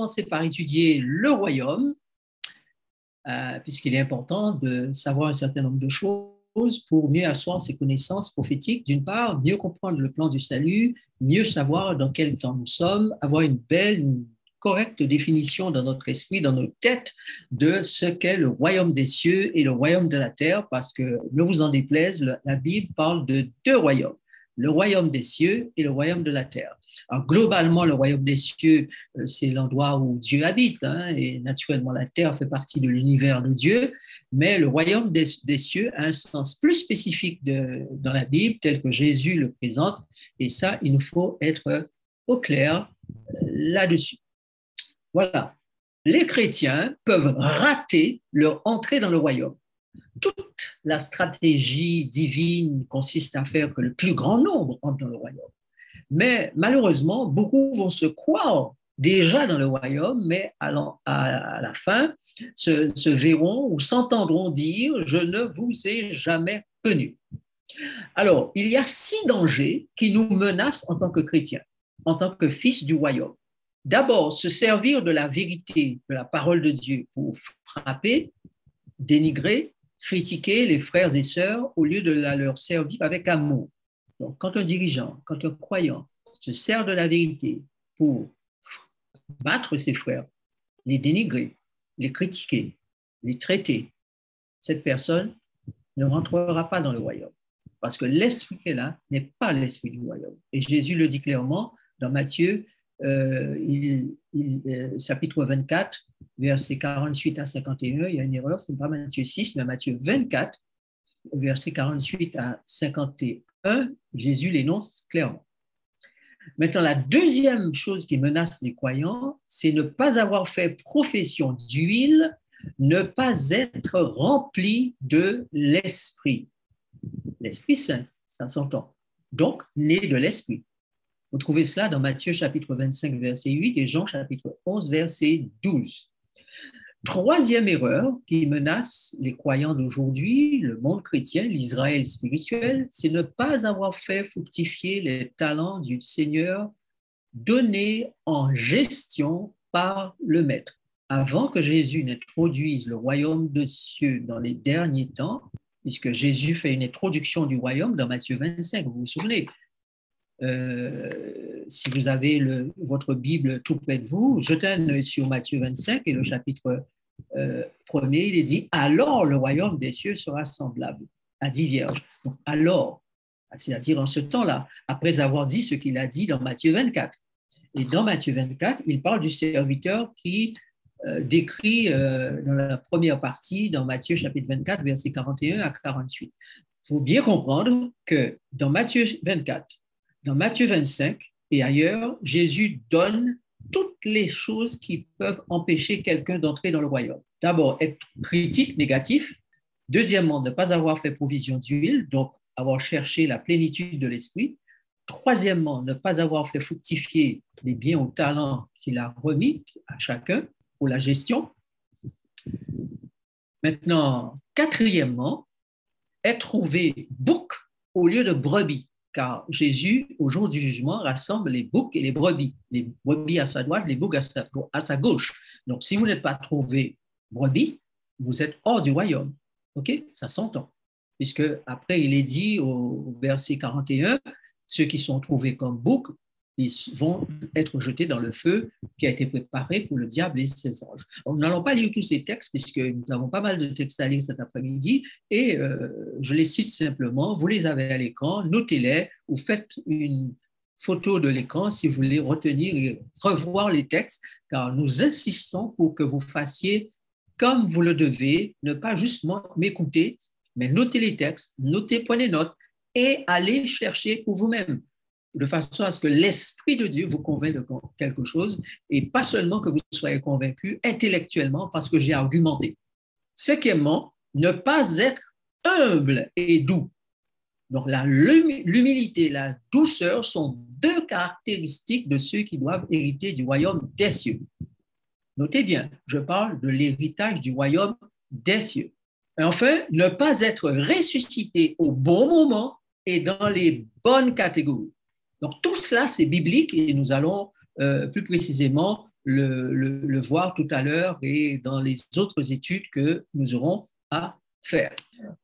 commencer par étudier le royaume, puisqu'il est important de savoir un certain nombre de choses pour mieux asseoir ses connaissances prophétiques, d'une part, mieux comprendre le plan du salut, mieux savoir dans quel temps nous sommes, avoir une belle, une correcte définition dans notre esprit, dans nos têtes, de ce qu'est le royaume des cieux et le royaume de la terre, parce que, ne vous en déplaise, la Bible parle de deux royaumes, le royaume des cieux et le royaume de la terre. Alors, globalement, le royaume des cieux, c'est l'endroit où Dieu habite, hein, et naturellement, la terre fait partie de l'univers de Dieu, mais le royaume des cieux a un sens plus spécifique dans la Bible, tel que Jésus le présente, et ça, il nous faut être au clair là-dessus. Voilà. Les chrétiens peuvent rater leur entrée dans le royaume. Toute la stratégie divine consiste à faire que le plus grand nombre entre dans le royaume. Mais malheureusement, beaucoup vont se croire déjà dans le royaume, mais à la fin se verront ou s'entendront dire « Je ne vous ai jamais connu ». Alors, il y a 6 dangers qui nous menacent en tant que chrétiens, en tant que fils du royaume. D'abord, se servir de la vérité, de la parole de Dieu pour frapper, dénigrer, critiquer les frères et sœurs au lieu de leur servir avec amour. Donc, quand un dirigeant, quand un croyant se sert de la vérité pour battre ses frères, les dénigrer, les critiquer, les traiter, cette personne ne rentrera pas dans le royaume. Parce que l'esprit qu'elle a n'est pas l'esprit du royaume. Et Jésus le dit clairement dans Matthieu, chapitre 24, versets 48 à 51. Il y a une erreur, ce n'est pas Matthieu 6, mais Matthieu 24, versets 48 à 51. Jésus l'énonce clairement. Maintenant, la deuxième chose qui menace les croyants, c'est ne pas avoir fait profession d'huile, ne pas être rempli de l'Esprit. L'Esprit Saint, ça s'entend. Donc, né de l'Esprit. Vous trouvez cela dans Matthieu chapitre 25, verset 8 et Jean chapitre 11, verset 12. Troisième erreur qui menace les croyants d'aujourd'hui, le monde chrétien, l'Israël spirituel, c'est ne pas avoir fait fructifier les talents du Seigneur donnés en gestion par le Maître. Avant que Jésus n'introduise le royaume des cieux dans les derniers temps, puisque Jésus fait une introduction du royaume dans Matthieu 25, vous vous souvenez, si vous avez votre Bible tout près de vous, jetez un œil sur Matthieu 25 et le chapitre 1er, il est dit « Alors le royaume des cieux sera semblable à 10 vierges ». Donc « alors », c'est-à-dire en ce temps-là, après avoir dit ce qu'il a dit dans Matthieu 24. Et dans Matthieu 24, il parle du serviteur qui décrit dans la première partie, dans Matthieu chapitre 24, versets 41 à 48. Il faut bien comprendre que dans Matthieu 24, dans Matthieu 25 et ailleurs, Jésus donne toutes les choses qui peuvent empêcher quelqu'un d'entrer dans le royaume. D'abord, être critique, négatif. Deuxièmement, ne pas avoir fait provision d'huile, donc avoir cherché la plénitude de l'esprit. Troisièmement, ne pas avoir fait fructifier les biens ou talents qu'il a remis à chacun pour la gestion. Maintenant, quatrièmement, être trouvé bouc au lieu de brebis. Car Jésus, au jour du jugement, rassemble les boucs et les brebis à sa droite, les boucs à sa gauche. Donc, si vous n'êtes pas trouvé brebis, vous êtes hors du royaume. OK? Ça s'entend. Puisque après, il est dit au verset 41, ceux qui sont trouvés comme boucs, ils vont être jetés dans le feu qui a été préparé pour le diable et ses anges. Nous n'allons pas lire tous ces textes puisque nous avons pas mal de textes à lire cet après-midi et je les cite simplement. Vous les avez à l'écran, notez-les ou faites une photo de l'écran si vous voulez retenir et revoir les textes car nous insistons pour que vous fassiez comme vous le devez, ne pas juste m'écouter, mais notez les textes, prenez note et allez chercher pour vous-même de façon à ce que l'Esprit de Dieu vous convainc de quelque chose et pas seulement que vous soyez convaincu intellectuellement parce que j'ai argumenté. Cinquièmement, ne pas être humble et doux. Donc, l'humilité et la douceur sont deux caractéristiques de ceux qui doivent hériter du royaume des cieux. Notez bien, je parle de l'héritage du royaume des cieux. Et enfin, ne pas être ressuscité au bon moment et dans les bonnes catégories. Donc, tout cela, c'est biblique et nous allons plus précisément le voir tout à l'heure et dans les autres études que nous aurons à faire.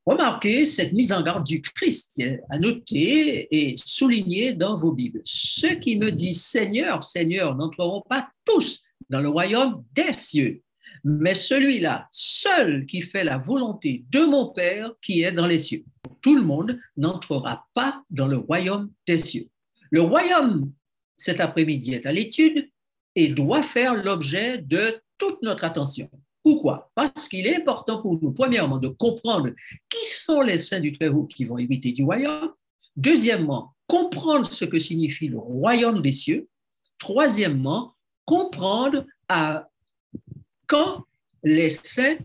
Remarquez cette mise en garde du Christ qui est à noter et soulignée dans vos Bibles. Ceux qui me disent Seigneur, Seigneur n'entreront pas tous dans le royaume des cieux, mais celui-là seul qui fait la volonté de mon Père qui est dans les cieux. Tout le monde n'entrera pas dans le royaume des cieux. Le royaume, cet après-midi, est à l'étude et doit faire l'objet de toute notre attention. Pourquoi? Parce qu'il est important pour nous, premièrement, de comprendre qui sont les saints du Très-Haut qui vont hériter du royaume. Deuxièmement, comprendre ce que signifie le royaume des cieux. Troisièmement, comprendre quand les saints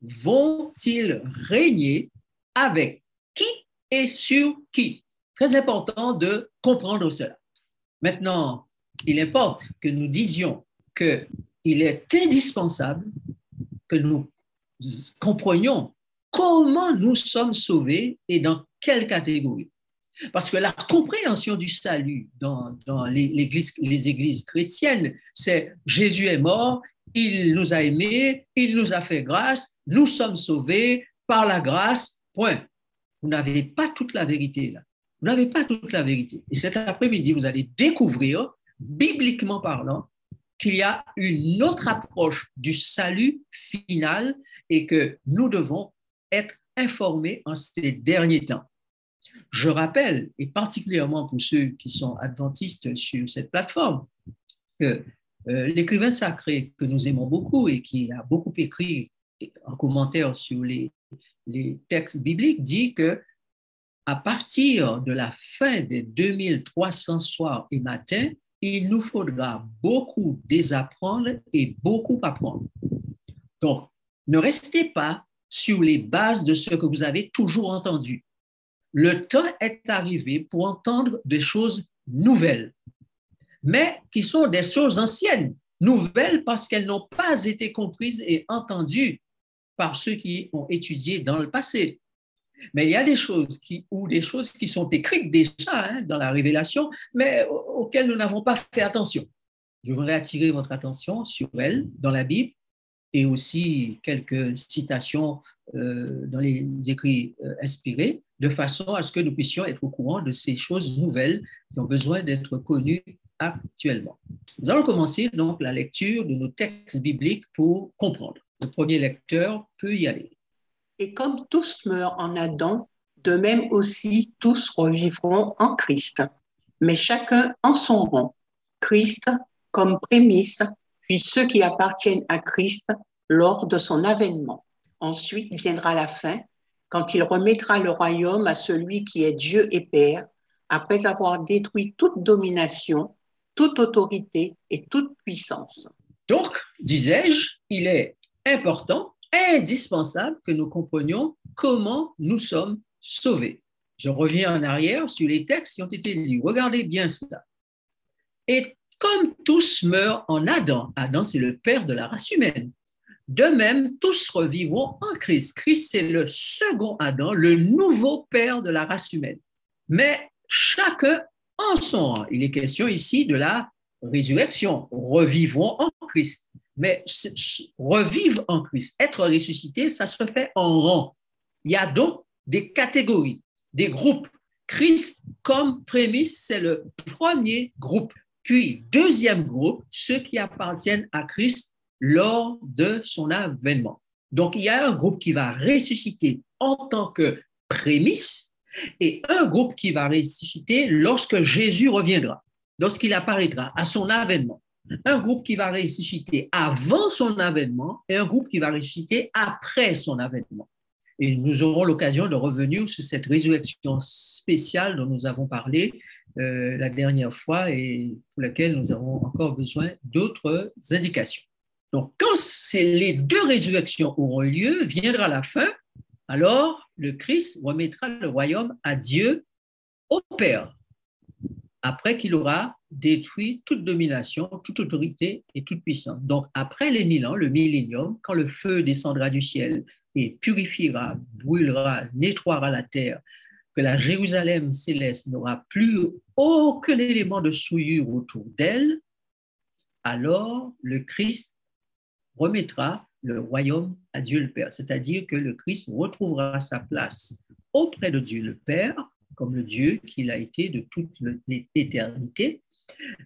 vont-ils régner, avec qui et sur qui. Très important de comprendre cela. Maintenant, il importe que nous disions qu'il est indispensable que nous comprenions comment nous sommes sauvés et dans quelle catégorie. Parce que la compréhension du salut dans les églises chrétiennes, c'est Jésus est mort, il nous a aimés, il nous a fait grâce, nous sommes sauvés par la grâce, point. Vous n'avez pas toute la vérité là. Vous n'avez pas toute la vérité. Et cet après-midi, vous allez découvrir, bibliquement parlant, qu'il y a une autre approche du salut final et que nous devons être informés en ces derniers temps. Je rappelle, et particulièrement pour ceux qui sont adventistes sur cette plateforme, que l'écrivain sacré que nous aimons beaucoup et qui a beaucoup écrit en commentaire sur les textes bibliques dit que à partir de la fin des 2300 soirs et matins, il nous faudra beaucoup désapprendre et beaucoup apprendre. Donc, ne restez pas sur les bases de ce que vous avez toujours entendu. Le temps est arrivé pour entendre des choses nouvelles, mais qui sont des choses anciennes, nouvelles parce qu'elles n'ont pas été comprises et entendues par ceux qui ont étudié dans le passé. Mais il y a des choses qui sont écrites déjà dans la Révélation, mais auxquelles nous n'avons pas fait attention. Je voudrais attirer votre attention sur elles dans la Bible et aussi quelques citations dans les écrits inspirés, de façon à ce que nous puissions être au courant de ces choses nouvelles qui ont besoin d'être connues actuellement. Nous allons commencer donc la lecture de nos textes bibliques pour comprendre. Le premier lecteur peut y aller. Et comme tous meurent en Adam, de même aussi tous revivront en Christ, mais chacun en son rang. Christ comme prémisse, puis ceux qui appartiennent à Christ lors de son avènement. Ensuite viendra la fin, quand il remettra le royaume à celui qui est Dieu et Père, après avoir détruit toute domination, toute autorité et toute puissance. Donc, disais-je, il est important, indispensable que nous comprenions comment nous sommes sauvés. Je reviens en arrière sur les textes qui ont été lus. Regardez bien ça. Et comme tous meurent en Adam, Adam c'est le père de la race humaine, de même tous revivront en Christ. Christ c'est le second Adam, le nouveau père de la race humaine. Mais chacun en son rang. Il est question ici de la résurrection. Revivront en Christ. Mais revivre en Christ, être ressuscité, ça se fait en rang. Il y a donc des catégories, des groupes. Christ comme prémisse, c'est le premier groupe. Puis, deuxième groupe, ceux qui appartiennent à Christ lors de son avènement. Donc, il y a un groupe qui va ressusciter en tant que prémisse et un groupe qui va ressusciter lorsque Jésus reviendra, lorsqu'il apparaîtra à son avènement. Un groupe qui va ressusciter avant son avènement et un groupe qui va ressusciter après son avènement. Et nous aurons l'occasion de revenir sur cette résurrection spéciale dont nous avons parlé la dernière fois et pour laquelle nous avons encore besoin d'autres indications. Donc, quand les deux résurrections auront lieu, viendra la fin, alors le Christ remettra le royaume à Dieu, au Père, après qu'il aura détruit toute domination, toute autorité et toute puissance. Donc, après les 1000 ans, le millénium, quand le feu descendra du ciel et purifiera, brûlera, nettoiera la terre, que la Jérusalem céleste n'aura plus aucun élément de souillure autour d'elle, alors le Christ remettra le royaume à Dieu le Père, c'est-à-dire que le Christ retrouvera sa place auprès de Dieu le Père, comme le Dieu qu'il a été de toute l'éternité,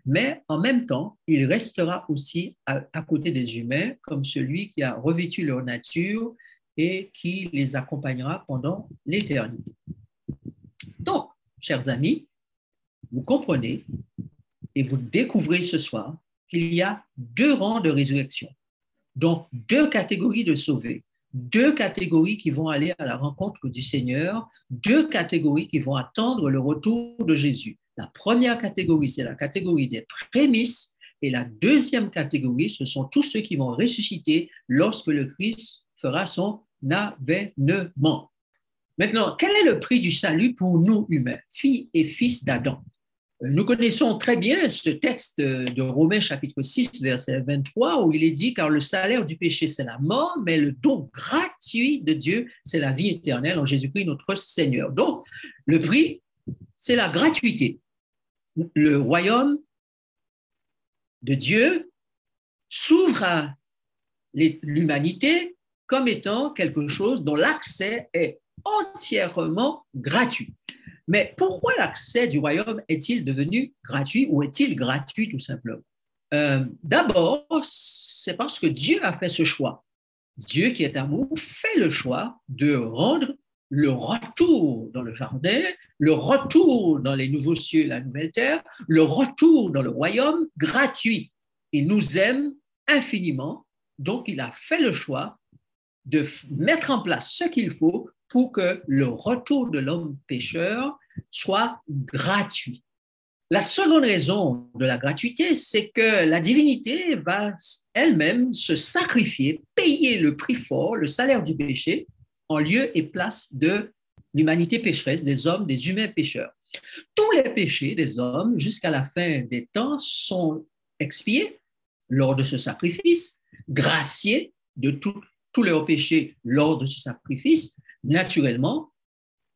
mais en même temps, il restera aussi à côté des humains comme celui qui a revêtu leur nature et qui les accompagnera pendant l'éternité. Donc, chers amis, vous comprenez et vous découvrez ce soir qu'il y a deux rangs de résurrection. Donc, deux catégories de sauvés, deux catégories qui vont aller à la rencontre du Seigneur, deux catégories qui vont attendre le retour de Jésus. La première catégorie, c'est la catégorie des prémices, et la deuxième catégorie, ce sont tous ceux qui vont ressusciter lorsque le Christ fera son avènement. Maintenant, quel est le prix du salut pour nous humains, filles et fils d'Adam? Nous connaissons très bien ce texte de Romains chapitre 6, verset 23, où il est dit, car le salaire du péché, c'est la mort, mais le don gratuit de Dieu, c'est la vie éternelle en Jésus-Christ, notre Seigneur. Donc, le prix, c'est la gratuité. Le royaume de Dieu s'ouvre à l'humanité comme étant quelque chose dont l'accès est entièrement gratuit. Mais pourquoi l'accès du royaume est-il devenu gratuit ou est-il gratuit tout simplement? D'abord, c'est parce que Dieu a fait ce choix. Dieu qui est amour fait le choix de rendre le retour dans le jardin, le retour dans les nouveaux cieux et la nouvelle terre, le retour dans le royaume gratuit. Il nous aime infiniment, donc il a fait le choix de mettre en place ce qu'il faut pour que le retour de l'homme pécheur soit gratuit. La seconde raison de la gratuité, c'est que la divinité va elle-même se sacrifier, payer le prix fort, le salaire du péché, en lieu et place de l'humanité pécheresse, des hommes, des humains pécheurs. Tous les péchés des hommes, jusqu'à la fin des temps, sont expiés lors de ce sacrifice, graciés de tous leurs péchés lors de ce sacrifice. Naturellement,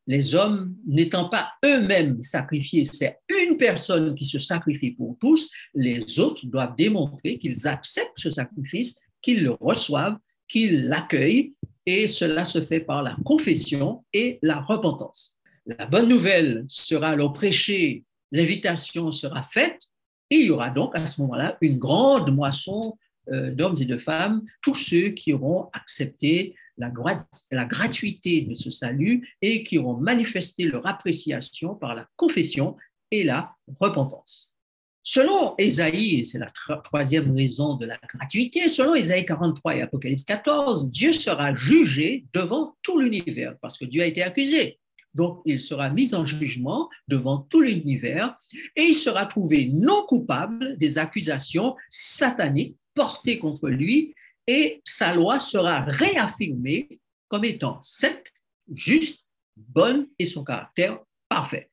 les hommes n'étant pas eux-mêmes sacrifiés, c'est une personne qui se sacrifie pour tous, les autres doivent démontrer qu'ils acceptent ce sacrifice, qu'ils le reçoivent, qu'ils l'accueillent, et cela se fait par la confession et la repentance. La bonne nouvelle sera alors prêchée, l'invitation sera faite, et il y aura donc à ce moment-là une grande moisson d'hommes et de femmes, tous ceux qui auront accepté la gratuité de ce salut et qui auront manifesté leur appréciation par la confession et la repentance. Selon Ésaïe, et c'est la troisième raison de la gratuité, selon Ésaïe 43 et Apocalypse 14, Dieu sera jugé devant tout l'univers parce que Dieu a été accusé. Donc, il sera mis en jugement devant tout l'univers et il sera trouvé non coupable des accusations sataniques portées contre lui et sa loi sera réaffirmée comme étant sainte, juste, bonne et son caractère parfait.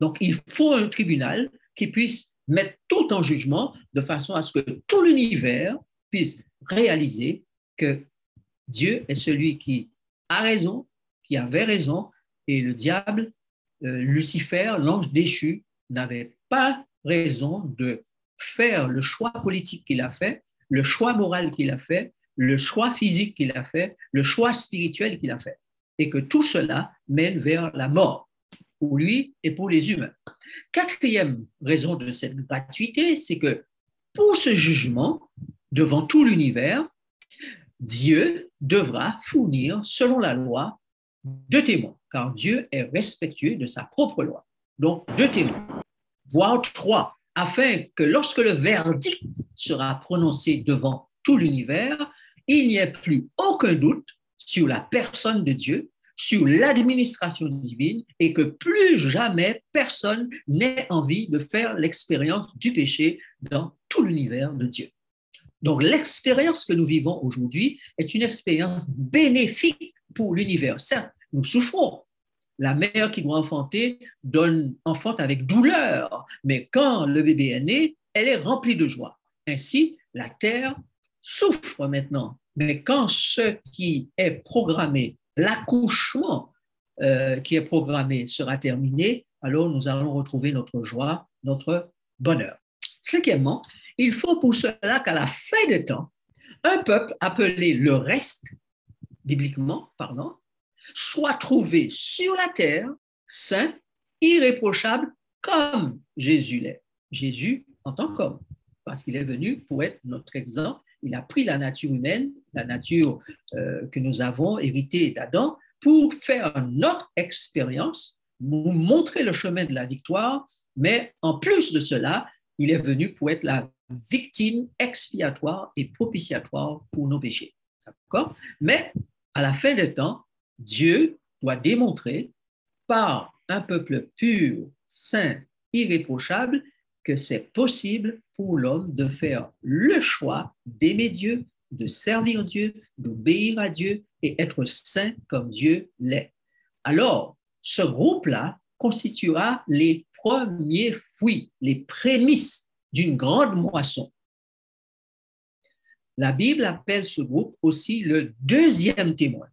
Donc, il faut un tribunal qui puisse mettre tout en jugement de façon à ce que tout l'univers puisse réaliser que Dieu est celui qui a raison, qui avait raison, et le diable, Lucifer, l'ange déchu, n'avait pas raison de faire le choix politique qu'il a fait, le choix moral qu'il a fait, le choix physique qu'il a fait, le choix spirituel qu'il a fait. Et que tout cela mène vers la mort, pour lui et pour les humains. Quatrième raison de cette gratuité, c'est que pour ce jugement, devant tout l'univers, Dieu devra fournir, selon la loi, 2 témoins, car Dieu est respectueux de sa propre loi. Donc, 2 témoins, voire 3, afin que lorsque le verdict sera prononcé devant tout l'univers, il n'y ait plus aucun doute sur la personne de Dieu, sur l'administration divine, et que plus jamais personne n'ait envie de faire l'expérience du péché dans tout l'univers de Dieu. Donc, l'expérience que nous vivons aujourd'hui est une expérience bénéfique pour l'univers. Certes, nous souffrons. La mère qui doit enfanter enfante avec douleur, mais quand le bébé est né, elle est remplie de joie. Ainsi, la terre souffre maintenant, mais quand ce qui est programmé, l'accouchement qui est programmé sera terminé, alors nous allons retrouver notre joie, notre bonheur. Cinquièmement, Il faut pour cela qu'à la fin des temps, un peuple appelé le reste, bibliquement parlant, soit trouvé sur la terre, saint, irréprochable, comme Jésus l'est. Jésus en tant qu'homme, parce qu'il est venu pour être notre exemple. Il a pris la nature humaine, la nature que nous avons héritée d'Adam, pour faire notre expérience, nous montrer le chemin de la victoire, mais en plus de cela, il est venu pour être la victime expiatoire et propitiatoire pour nos péchés. D'accord? Mais à la fin des temps, Dieu doit démontrer par un peuple pur, saint, irréprochable, que c'est possible pour l'homme de faire le choix d'aimer Dieu, de servir Dieu, d'obéir à Dieu et être saint comme Dieu l'est. Alors, ce groupe-là constituera les premiers fruits, les prémices d'une grande moisson. La Bible appelle ce groupe aussi le deuxième témoin,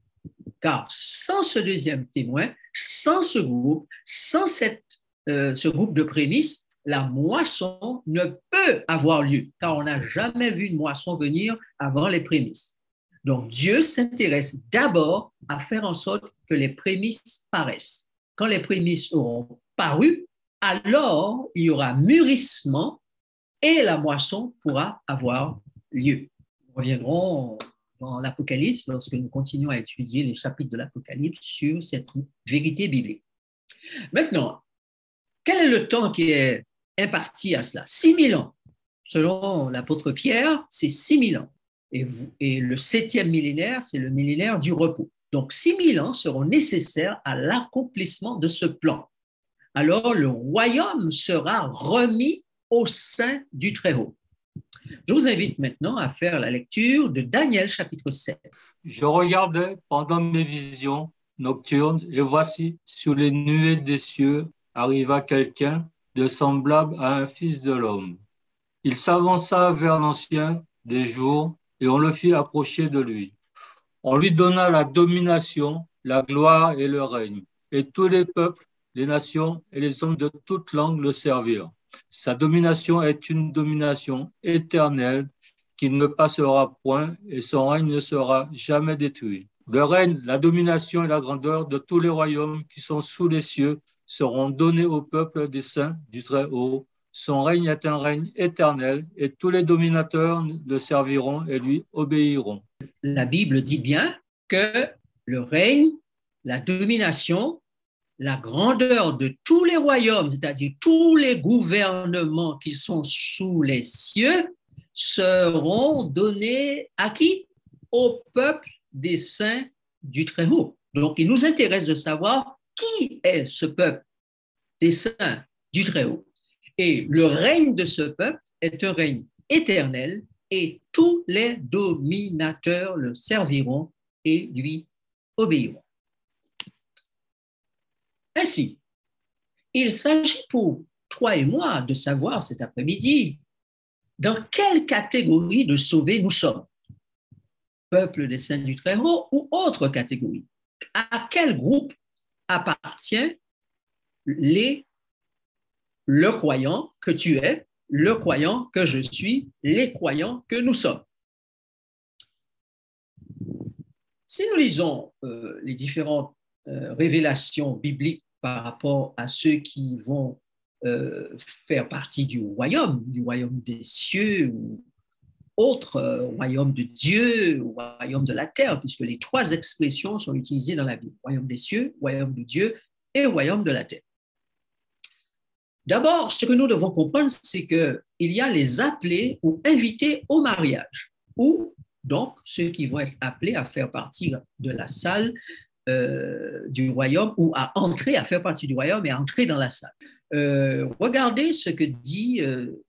car sans ce deuxième témoin, sans ce groupe, sans ce groupe de prémices, la moisson ne peut avoir lieu, car on n'a jamais vu une moisson venir avant les prémices. Donc, Dieu s'intéresse d'abord à faire en sorte que les prémices paraissent. Quand les prémices auront paru, alors il y aura mûrissement et la moisson pourra avoir lieu. Nous reviendrons dans l'Apocalypse lorsque nous continuons à étudier les chapitres de l'Apocalypse sur cette vérité biblique. Maintenant, quel est le temps qui est imparti à cela? 6000 ans. Selon l'apôtre Pierre, c'est 6000 ans. Et le 7e millénaire, c'est le millénaire du repos. Donc, 6000 ans seront nécessaires à l'accomplissement de ce plan. Alors, le royaume sera remis au sein du Très-Haut. Je vous invite maintenant à faire la lecture de Daniel chapitre 7. Je regardais pendant mes visions nocturnes, et voici, sur les nuées des cieux, arriva quelqu'un de semblable à un fils de l'homme. Il s'avança vers l'Ancien des jours, et on le fit approcher de lui. On lui donna la domination, la gloire et le règne, et tous les peuples, les nations et les hommes de toute langue le servirent. Sa domination est une domination éternelle qui ne passera point, et son règne ne sera jamais détruit. Le règne, la domination et la grandeur de tous les royaumes qui sont sous les cieux seront donnés au peuple des saints du Très-Haut. Son règne est un règne éternel, et tous les dominateurs le serviront et lui obéiront. La Bible dit bien que le règne, la domination, la grandeur de tous les royaumes, c'est-à-dire tous les gouvernements qui sont sous les cieux, seront donnés à qui? Au peuple des saints du Très-Haut. Donc, il nous intéresse de savoir qui est ce peuple des saints du Très-Haut. Et le règne de ce peuple est un règne éternel et tous les dominateurs le serviront et lui obéiront. Ainsi, il s'agit pour toi et moi de savoir cet après-midi dans quelle catégorie de sauvés nous sommes. Peuple des saints du Très-Haut ou autre catégorie. À quel groupe appartient le croyant que tu es, le croyant que je suis, les croyants que nous sommes. Si nous lisons les différentes révélations bibliques par rapport à ceux qui vont faire partie du royaume des cieux, ou autre royaume de Dieu, ou royaume de la terre, puisque les trois expressions sont utilisées dans la Bible, royaume des cieux, royaume de Dieu et royaume de la terre. D'abord, ce que nous devons comprendre, c'est qu'il y a les appelés ou invités au mariage, ou donc ceux qui vont être appelés à faire partie de la salle du royaume, ou à entrer, à faire partie du royaume et à entrer dans la salle. Regardez ce que dit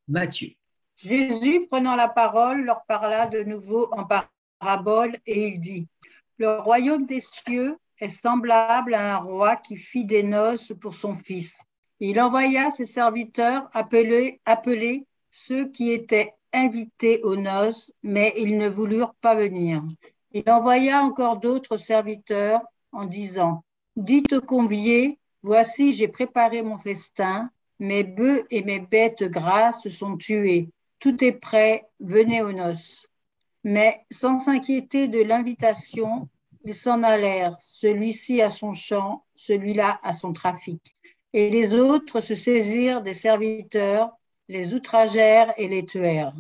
Matthieu. Jésus, prenant la parole, leur parla de nouveau en parabole et il dit : Le royaume des cieux est semblable à un roi qui fit des noces pour son fils. Il envoya ses serviteurs appeler ceux qui étaient invités aux noces, mais ils ne voulurent pas venir. Il envoya encore d'autres serviteurs en disant : Dites aux conviés, voici, j'ai préparé mon festin, mes bœufs et mes bêtes grasses sont tués, tout est prêt, venez aux noces. » Mais sans s'inquiéter de l'invitation, ils s'en allèrent, celui-ci à son champ, celui-là à son trafic. Et les autres se saisirent des serviteurs, les outragèrent et les tuèrent.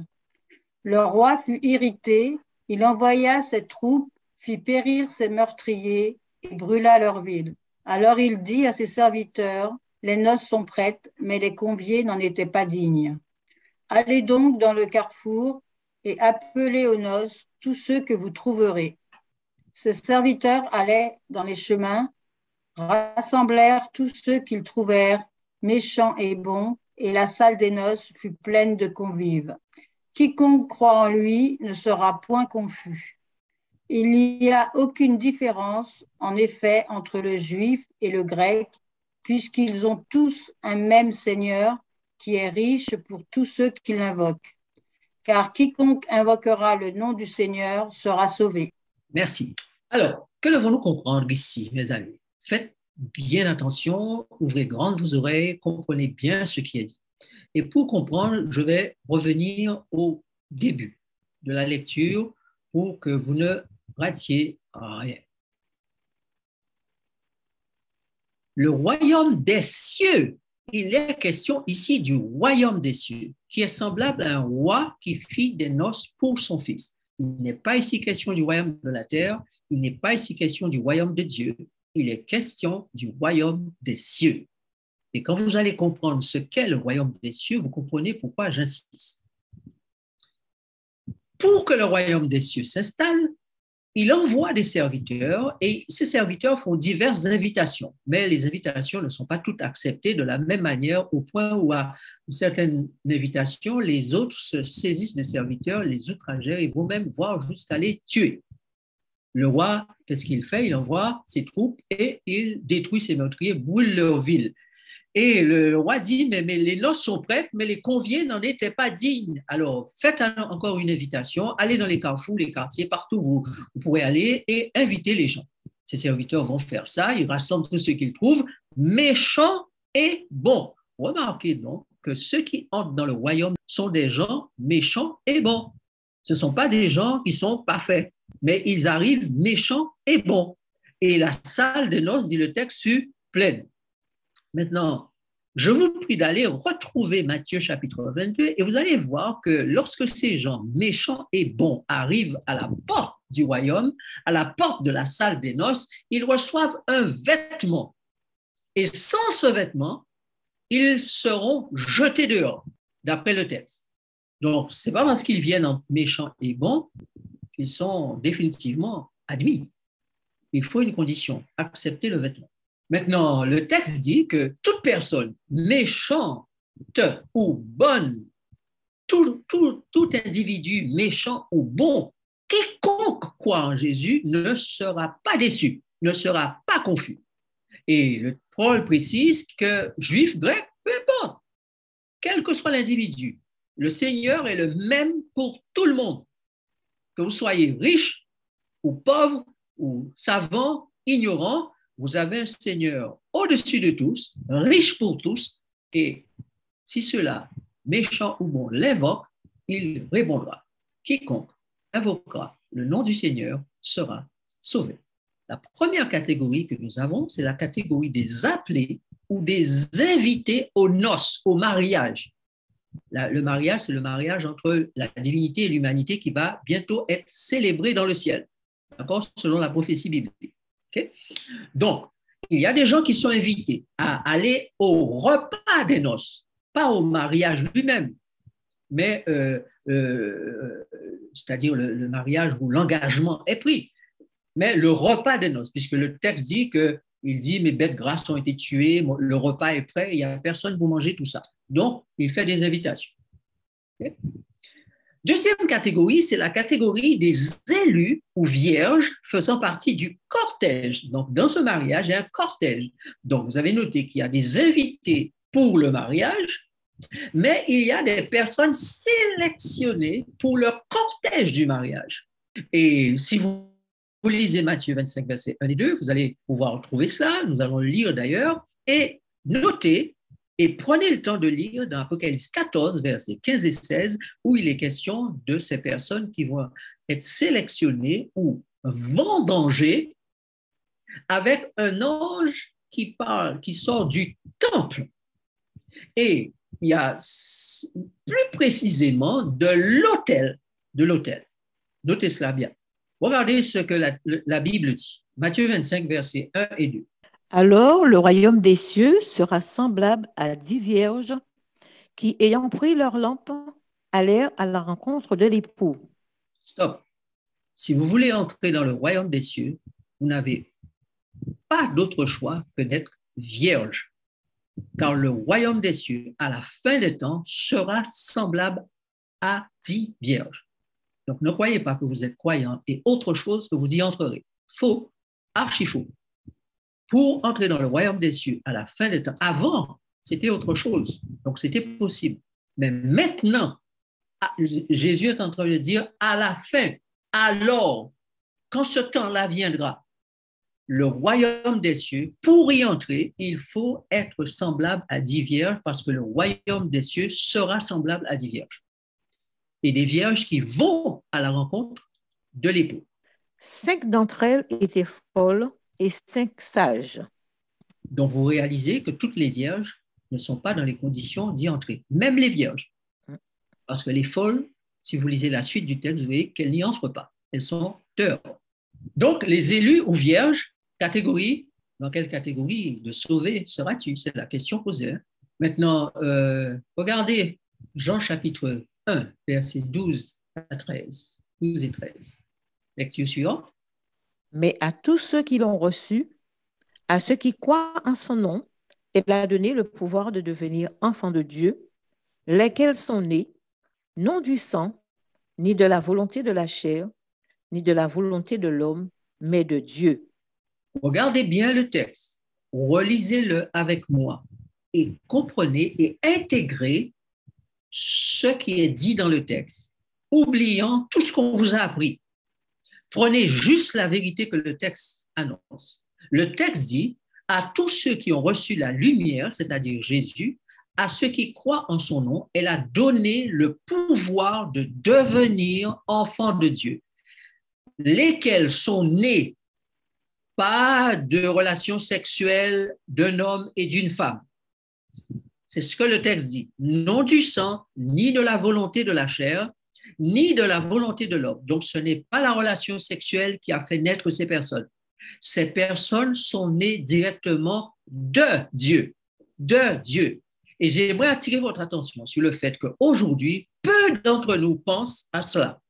Le roi fut irrité, il envoya ses troupes, fit périr ses meurtriers et brûla leur ville. Alors il dit à ses serviteurs, « Les noces sont prêtes, mais les conviés n'en étaient pas dignes. Allez donc dans le carrefour et appelez aux noces tous ceux que vous trouverez. » Ses serviteurs allaient dans les chemins, rassemblèrent tous ceux qu'ils trouvèrent, méchants et bons, et la salle des noces fut pleine de convives. Quiconque croit en lui ne sera point confus. Il n'y a aucune différence, en effet, entre le juif et le grec, puisqu'ils ont tous un même Seigneur qui est riche pour tous ceux qui l'invoquent. Car quiconque invoquera le nom du Seigneur sera sauvé. Merci. Alors, que devons-nous comprendre ici, mes amis? Faites bien attention, ouvrez grandes vos oreilles, comprenez bien ce qui est dit. Et pour comprendre, je vais revenir au début de la lecture pour que vous ne ratiez rien. Le royaume des cieux, il est question ici du royaume des cieux, qui est semblable à un roi qui fit des noces pour son fils. Il n'est pas ici question du royaume de la terre, il n'est pas ici question du royaume de Dieu, il est question du royaume des cieux. Et quand vous allez comprendre ce qu'est le royaume des cieux, vous comprenez pourquoi j'insiste. Pour que le royaume des cieux s'installe, il envoie des serviteurs et ces serviteurs font diverses invitations. Mais les invitations ne sont pas toutes acceptées de la même manière au point où à certaines invitations, les autres se saisissent des serviteurs, les outragèrent et vont même voir jusqu'à les tuer. Le roi, qu'est-ce qu'il fait? Il envoie ses troupes et il détruit ses meurtriers, brûle leur ville. Et le roi dit, mais les noces sont prêtes, mais les conviés n'en étaient pas dignes. Alors, faites encore une invitation, allez dans les carrefours, les quartiers, partout où vous pourrez aller et invitez les gens. Ces serviteurs vont faire ça, ils rassemblent tous ceux qu'ils trouvent, méchants et bons. Remarquez donc que ceux qui entrent dans le royaume sont des gens méchants et bons. Ce ne sont pas des gens qui sont parfaits, mais ils arrivent méchants et bons. Et la salle de noces, dit le texte, fut pleine. Maintenant, je vous prie d'aller retrouver Matthieu chapitre 22 et vous allez voir que lorsque ces gens méchants et bons arrivent à la porte du royaume, à la porte de la salle des noces, ils reçoivent un vêtement. Et sans ce vêtement, ils seront jetés dehors, d'après le texte. Donc, ce n'est pas parce qu'ils viennent en méchants et bons qu'ils sont définitivement admis. Il faut une condition, accepter le vêtement. Maintenant, le texte dit que toute personne méchante ou bonne, tout individu méchant ou bon, quiconque croit en Jésus ne sera pas déçu, ne sera pas confus. Et le Paul précise que juif, grec, peu importe, quel que soit l'individu, le Seigneur est le même pour tout le monde. Que vous soyez riche ou pauvre ou savant, ignorant, vous avez un Seigneur au-dessus de tous, riche pour tous, et si ceux-là, méchants ou bons, l'invoquent, il répondra. Quiconque invoquera le nom du Seigneur sera sauvé. La première catégorie que nous avons, c'est la catégorie des appelés ou des invités aux noces, au mariage. Le mariage, c'est le mariage entre la divinité et l'humanité qui va bientôt être célébré dans le ciel, d'accord, selon la prophétie biblique. Okay? Donc, il y a des gens qui sont invités à aller au repas des noces, pas au mariage lui-même, mais c'est-à-dire le mariage où l'engagement est pris, mais le repas des noces, puisque le texte dit que il dit, mes bêtes grasses ont été tuées, le repas est prêt, il n'y a personne pour manger tout ça. Donc, il fait des invitations. Okay? Deuxième catégorie, c'est la catégorie des élus ou vierges faisant partie du cortège. Donc, dans ce mariage, il y a un cortège. Donc, vous avez noté qu'il y a des invités pour le mariage, mais il y a des personnes sélectionnées pour le cortège du mariage. Et si vous lisez Matthieu 25, versets 1 et 2, vous allez pouvoir trouver ça. Nous allons le lire d'ailleurs. Et notez Et prenez le temps de lire dans Apocalypse 14, versets 15 et 16, où il est question de ces personnes qui vont être sélectionnées ou vendangées avec un ange qui parle, qui sort du temple. Et il y a plus précisément de l'autel. Notez cela bien. Regardez ce que la Bible dit. Matthieu 25, versets 1 et 2. Alors le royaume des cieux sera semblable à 10 vierges qui, ayant pris leur lampe, allèrent à la rencontre de l'époux. Stop. Si vous voulez entrer dans le royaume des cieux, vous n'avez pas d'autre choix que d'être vierge. Car le royaume des cieux, à la fin des temps, sera semblable à 10 vierges. Donc, ne croyez pas que vous êtes croyant et autre chose que vous y entrerez. Faux, archi faux. Pour entrer dans le royaume des cieux à la fin des temps, avant, c'était autre chose. Donc, c'était possible. Mais maintenant, Jésus est en train de dire à la fin, alors, quand ce temps-là viendra, le royaume des cieux, pour y entrer, il faut être semblable à 10 vierges parce que le royaume des cieux sera semblable à 10 vierges. Et des vierges qui vont à la rencontre de l'époux. 5 d'entre elles étaient folles et 5 sages. Donc, vous réalisez que toutes les vierges ne sont pas dans les conditions d'y entrer, même les vierges. Parce que les folles, si vous lisez la suite du texte, vous voyez qu'elles n'y entrent pas. Elles sont dehors. Donc, les élus ou vierges, catégorie, dans quelle catégorie de sauver seras-tu? C'est la question posée. Hein? Maintenant, regardez Jean chapitre 1, versets 12 à 13. 12 et 13. Lecture suivante. Mais à tous ceux qui l'ont reçu, à ceux qui croient en son nom, il a donné le pouvoir de devenir enfants de Dieu, lesquels sont nés, non du sang, ni de la volonté de la chair, ni de la volonté de l'homme, mais de Dieu. Regardez bien le texte, relisez-le avec moi et comprenez et intégrez ce qui est dit dans le texte, oubliant tout ce qu'on vous a appris. Prenez juste la vérité que le texte annonce. Le texte dit à tous ceux qui ont reçu la lumière, c'est-à-dire Jésus, à ceux qui croient en son nom, elle a donné le pouvoir de devenir enfants de Dieu, lesquels sont nés pas de relation sexuelle d'un homme et d'une femme. C'est ce que le texte dit. Non du sang, ni de la volonté de la chair, ni de la volonté de l'homme. Donc, ce n'est pas la relation sexuelle qui a fait naître ces personnes. Ces personnes sont nées directement de Dieu. De Dieu. Et j'aimerais attirer votre attention sur le fait qu'aujourd'hui, peu d'entre nous pensent à cela.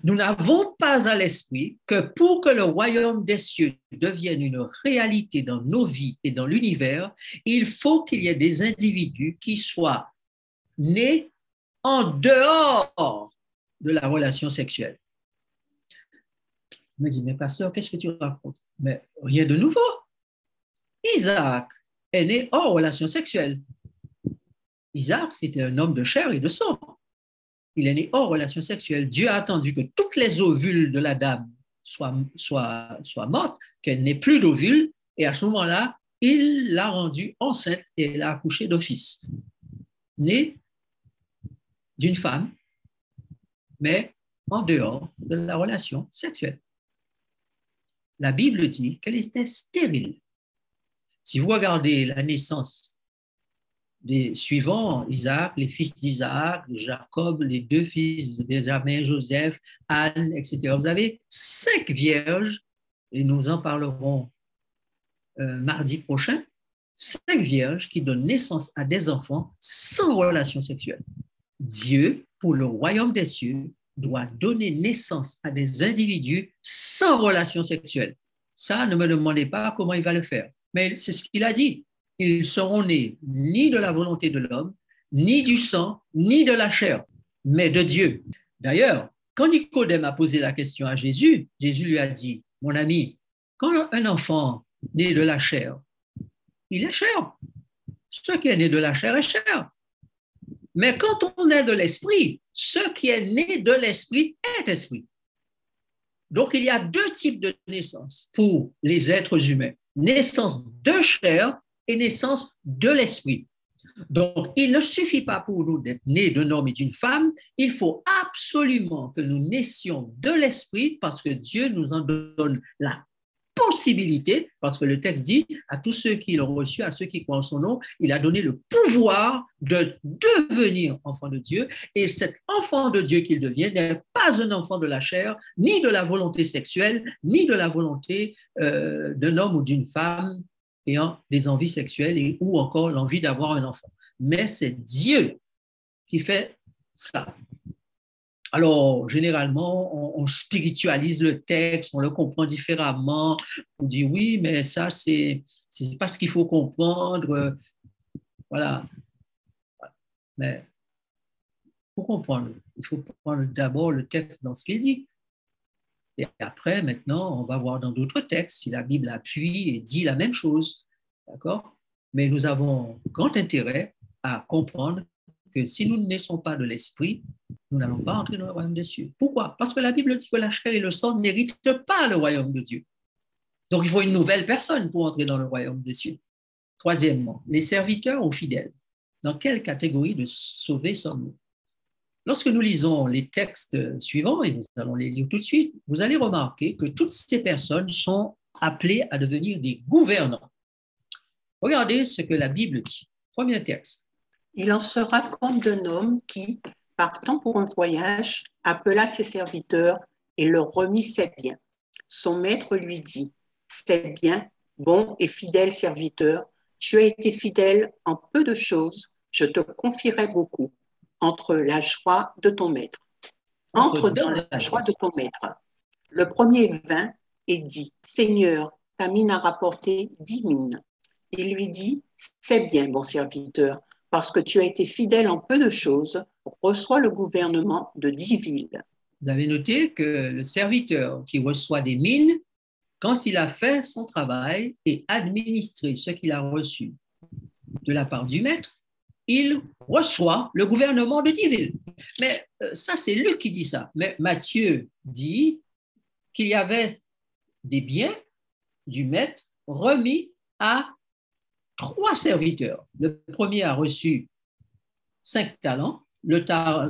Nous n'avons pas à l'esprit que pour que le royaume des cieux devienne une réalité dans nos vies et dans l'univers, il faut qu'il y ait des individus qui soient nés en dehors de la relation sexuelle. Je me dis, mais pasteur, qu'est-ce que tu racontes? Mais rien de nouveau. Isaac est né hors relation sexuelle. Isaac, c'était un homme de chair et de sang. Il est né hors relation sexuelle. Dieu a attendu que toutes les ovules de la dame soient mortes, qu'elle n'ait plus d'ovules, et à ce moment-là, il l'a rendue enceinte et elle a accouché d'office. Né d'une femme, mais en dehors de la relation sexuelle. La Bible dit qu'elle était stérile. Si vous regardez la naissance des suivants, Isaac, les fils d'Isaac, Jacob, les 2 fils de Benjamin, Joseph, Anne, etc. Vous avez 5 vierges, et nous en parlerons mardi prochain, 5 vierges qui donnent naissance à des enfants sans relation sexuelle. Dieu, pour le royaume des cieux, doit donner naissance à des individus sans relation sexuelle. Ça, ne me demandez pas comment il va le faire, mais c'est ce qu'il a dit. Ils seront nés ni de la volonté de l'homme, ni du sang, ni de la chair, mais de Dieu. D'ailleurs, quand Nicodème a posé la question à Jésus, Jésus lui a dit, mon ami, quand un enfant né de la chair, il est chair. Ce qui est né de la chair est chair. Mais quand on est de l'esprit, ce qui est né de l'esprit est esprit. Donc, il y a 2 types de naissance pour les êtres humains. Naissance de chair et naissance de l'esprit. Donc, il ne suffit pas pour nous d'être nés d'un homme et d'une femme, il faut absolument que nous naissions de l'Esprit parce que Dieu nous en donne la possibilité, parce que le texte dit à tous ceux qui l'ont reçu, à ceux qui croient en son nom, il a donné le pouvoir de devenir enfant de Dieu. Et cet enfant de Dieu qu'il devient n'est pas un enfant de la chair, ni de la volonté sexuelle, ni de la volonté d'un homme ou d'une femme ayant des envies sexuelles ou encore l'envie d'avoir un enfant. Mais c'est Dieu qui fait ça. Alors, généralement, on spiritualise le texte, on le comprend différemment. On dit oui, mais ça, c'est pas ce qu'il faut comprendre. Voilà. Mais pour comprendre, il faut prendre d'abord le texte dans ce qu'il dit. Et après, maintenant, on va voir dans d'autres textes si la Bible appuie et dit la même chose. D'accord? Mais nous avons grand intérêt à comprendre que si nous ne naissons pas de l'esprit, nous n'allons pas entrer dans le royaume des cieux. Pourquoi? Parce que la Bible dit que la chair et le sang n'héritent pas le royaume de Dieu. Donc, il faut une nouvelle personne pour entrer dans le royaume des cieux. Troisièmement, les serviteurs ou fidèles. Dans quelle catégorie de sauvés sommes-nous? Lorsque nous lisons les textes suivants, et nous allons les lire tout de suite, vous allez remarquer que toutes ces personnes sont appelées à devenir des gouvernants. Regardez ce que la Bible dit. Premier texte. Il en sera compte d'un homme qui, partant pour un voyage, appela ses serviteurs et leur remit ses biens. Son maître lui dit, « C'est bien, bon et fidèle serviteur, tu as été fidèle en peu de choses, je te confierai beaucoup. Entre la joie de ton maître. Entre dans la joie de ton maître. » Le premier vint et dit, « Seigneur, ta mine a rapporté 10 mines. » Il lui dit, « C'est bien, bon serviteur, parce que tu as été fidèle en peu de choses, reçois le gouvernement de 10 villes. » Vous avez noté que le serviteur qui reçoit des mines, quand il a fait son travail et administré ce qu'il a reçu de la part du maître, il reçoit le gouvernement de 10 villes. Mais ça, c'est Luc qui dit ça. Mais Matthieu dit qu'il y avait des biens du maître remis à 3 serviteurs. Le premier a reçu 5 talents, le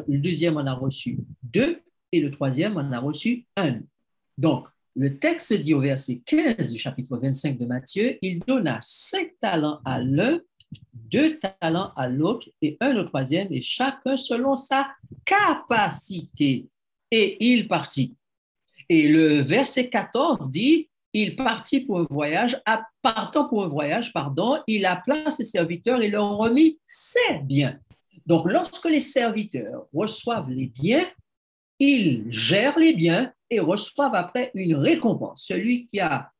deuxième en a reçu 2 et le troisième en a reçu 1. Donc, le texte dit au verset 15 du chapitre 25 de Matthieu, il donna 5 talents à l'un, 2 talents à l'autre et 1 au troisième, et chacun selon sa capacité. Et il partit. Et le verset 14 dit, il partit pour un voyage, partant pour un voyage, il appela ses serviteurs et leur remit ses biens. Donc, lorsque les serviteurs reçoivent les biens, ils gèrent les biens et reçoivent après une récompense. Celui qui a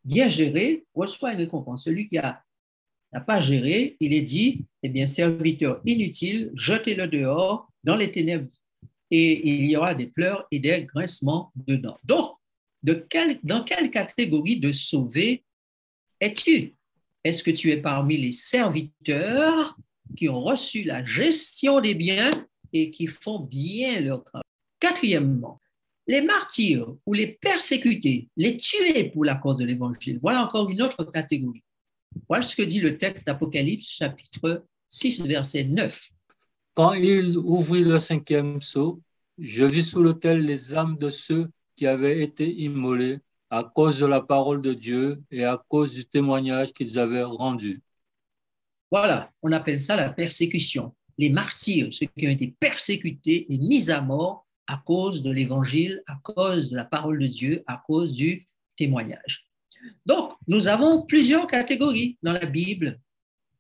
bien géré reçoit une récompense. Celui qui n'a pas géré, il est dit, eh bien, serviteur inutile, jetez-le dehors dans les ténèbres et il y aura des pleurs et des grincements dedans. Donc, dans quelle catégorie de sauvés es-tu? Est-ce que tu es parmi les serviteurs qui ont reçu la gestion des biens et qui font bien leur travail? Quatrièmement, les martyrs ou les persécutés, les tués pour la cause de l'Évangile. Voilà encore une autre catégorie. Voilà ce que dit le texte d'Apocalypse, chapitre 6, verset 9. Quand il ouvrit le 5e sceau, je vis sous l'autel les âmes de ceux qui avaient été immolés à cause de la parole de Dieu et à cause du témoignage qu'ils avaient rendu. Voilà, on appelle ça la persécution. Les martyrs, ceux qui ont été persécutés et mis à mort à cause de l'Évangile, à cause de la parole de Dieu, à cause du témoignage. Donc, nous avons plusieurs catégories dans la Bible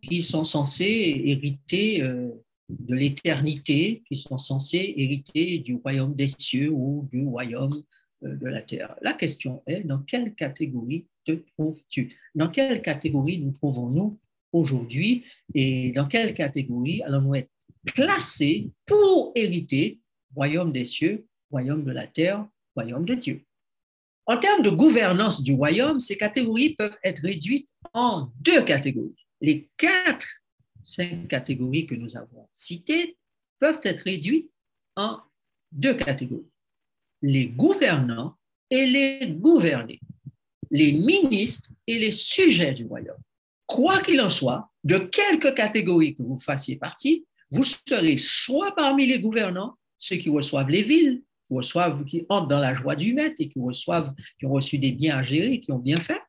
qui sont censées hériter de l'éternité, qui sont censées hériter du royaume des cieux ou du royaume de la terre. La question est, dans quelle catégorie te trouves-tu? Dans quelle catégorie nous trouvons-nous aujourd'hui et dans quelle catégorie allons-nous être classés pour hériter royaume des cieux, royaume de la terre, royaume de Dieu? En termes de gouvernance du royaume, ces catégories peuvent être réduites en 2 catégories. Les 5 catégories que nous avons citées peuvent être réduites en 2 catégories. Les gouvernants et les gouvernés, les ministres et les sujets du royaume. Quoi qu'il en soit, de quelque catégorie que vous fassiez partie, vous serez soit parmi les gouvernants, ceux qui reçoivent les villes, qui entrent dans la joie du maître et qui ont reçu des biens à gérer, qui ont bien fait,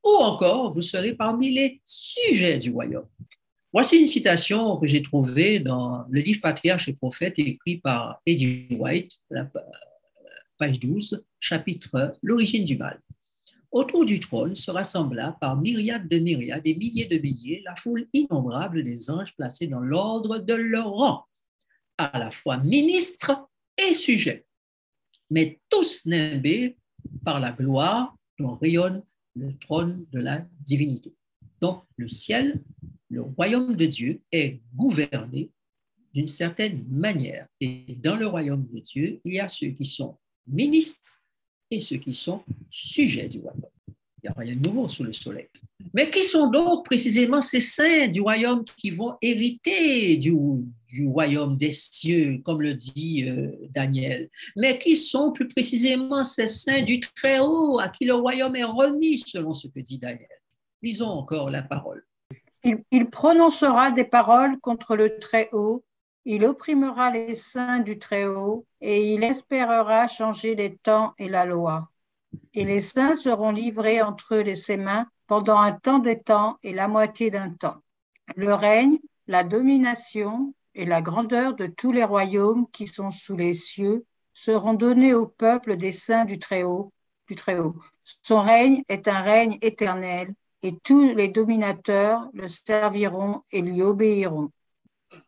ou encore vous serez parmi les sujets du royaume. Voici une citation que j'ai trouvée dans le livre Patriarches et Prophètes, écrit par Eddie White, page 12, chapitre L'origine du mal. Autour du trône se rassembla par myriades de myriades et milliers de milliers la foule innombrable des anges placés dans l'ordre de leur rang, à la fois ministres et sujets, mais tous nimbés par la gloire dont rayonne le trône de la divinité. Donc, le ciel, le royaume de Dieu est gouverné d'une certaine manière. Et dans le royaume de Dieu, il y a ceux qui sont ministres et ceux qui sont sujets du royaume. Il n'y a rien de nouveau sous le soleil. Mais qui sont donc précisément ces saints du royaume qui vont hériter du royaume des cieux, comme le dit Daniel? Mais qui sont plus précisément ces saints du Très-Haut, à qui le royaume est remis, selon ce que dit Daniel? Lisons encore la parole. Il prononcera des paroles contre le Très-Haut, il opprimera les saints du Très-Haut, et il espérera changer les temps et la loi. Et les saints seront livrés entre eux de ses mains pendant un temps des temps et la moitié d'un temps. Le règne, la domination et la grandeur de tous les royaumes qui sont sous les cieux seront donnés au peuple des saints du Très-Haut. Son règne est un règne éternel, et tous les dominateurs le serviront et lui obéiront.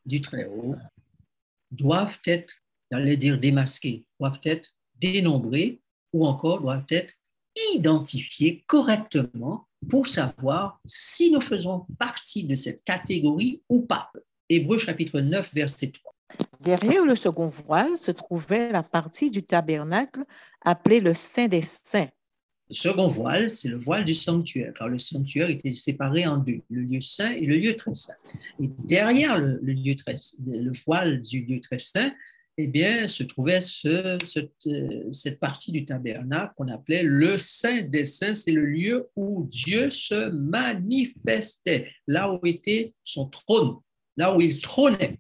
Du Très-Haut doivent être, j'allais dire démasqués, doivent être dénombrés ou encore doivent être identifiés correctement pour savoir si nous faisons partie de cette catégorie ou pas. Hébreux chapitre 9, verset 3. Derrière le second voile se trouvait la partie du tabernacle appelée le Saint des Saints. Le second voile, c'est le voile du sanctuaire, car le sanctuaire était séparé en deux, le lieu saint et le lieu très saint. Et derrière le voile du lieu très saint, eh bien, se trouvait cette partie du tabernacle qu'on appelait le Saint des Saints. C'est le lieu où Dieu se manifestait, là où était son trône, là où il trônait.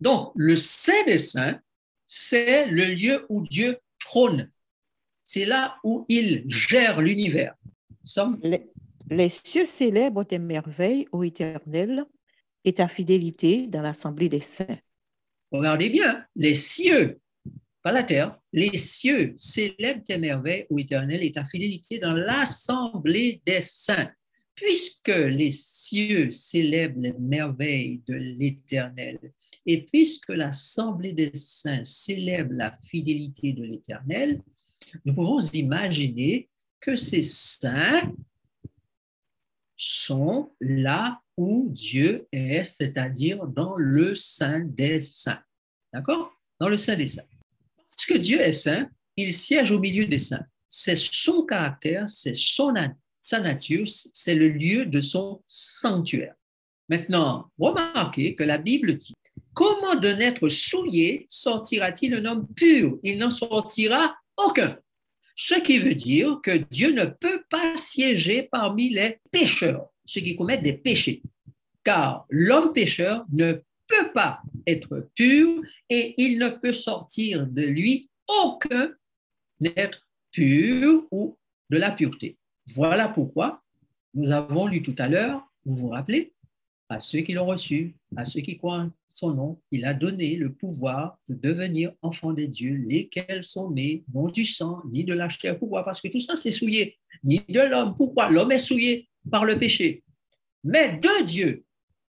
Donc, le Saint des Saints, c'est le lieu où Dieu trône. C'est là où il gère l'univers. Les cieux célèbrent tes merveilles, ô Éternel, et ta fidélité dans l'assemblée des saints. Regardez bien, les cieux, pas la terre, les cieux célèbrent tes merveilles, ô Éternel, et ta fidélité dans l'assemblée des saints. Puisque les cieux célèbrent les merveilles de l'Éternel, et puisque l'assemblée des saints célèbre la fidélité de l'Éternel, nous pouvons imaginer que ces saints sont là où Dieu est, c'est-à-dire dans le Saint des Saints. D'accord? Dans le Saint des Saints. Parce que Dieu est saint, il siège au milieu des saints. C'est son caractère, c'est sa nature, c'est le lieu de son sanctuaire. Maintenant, remarquez que la Bible dit, comment d'un être souillé sortira-t-il un homme pur? Il n'en sortira aucun. Ce qui veut dire que Dieu ne peut pas siéger parmi les pécheurs, ceux qui commettent des péchés, car l'homme pécheur ne peut pas être pur et il ne peut sortir de lui aucun être pur ou de la pureté. Voilà pourquoi nous avons lu tout à l'heure, vous vous rappelez, à ceux qui l'ont reçu, à ceux qui croient en son nom, il a donné le pouvoir de devenir enfants de Dieu, lesquels sont nés non du sang, ni de la chair. Pourquoi? Parce que tout ça, c'est souillé, ni de l'homme. Pourquoi? L'homme est souillé par le péché, mais de Dieu.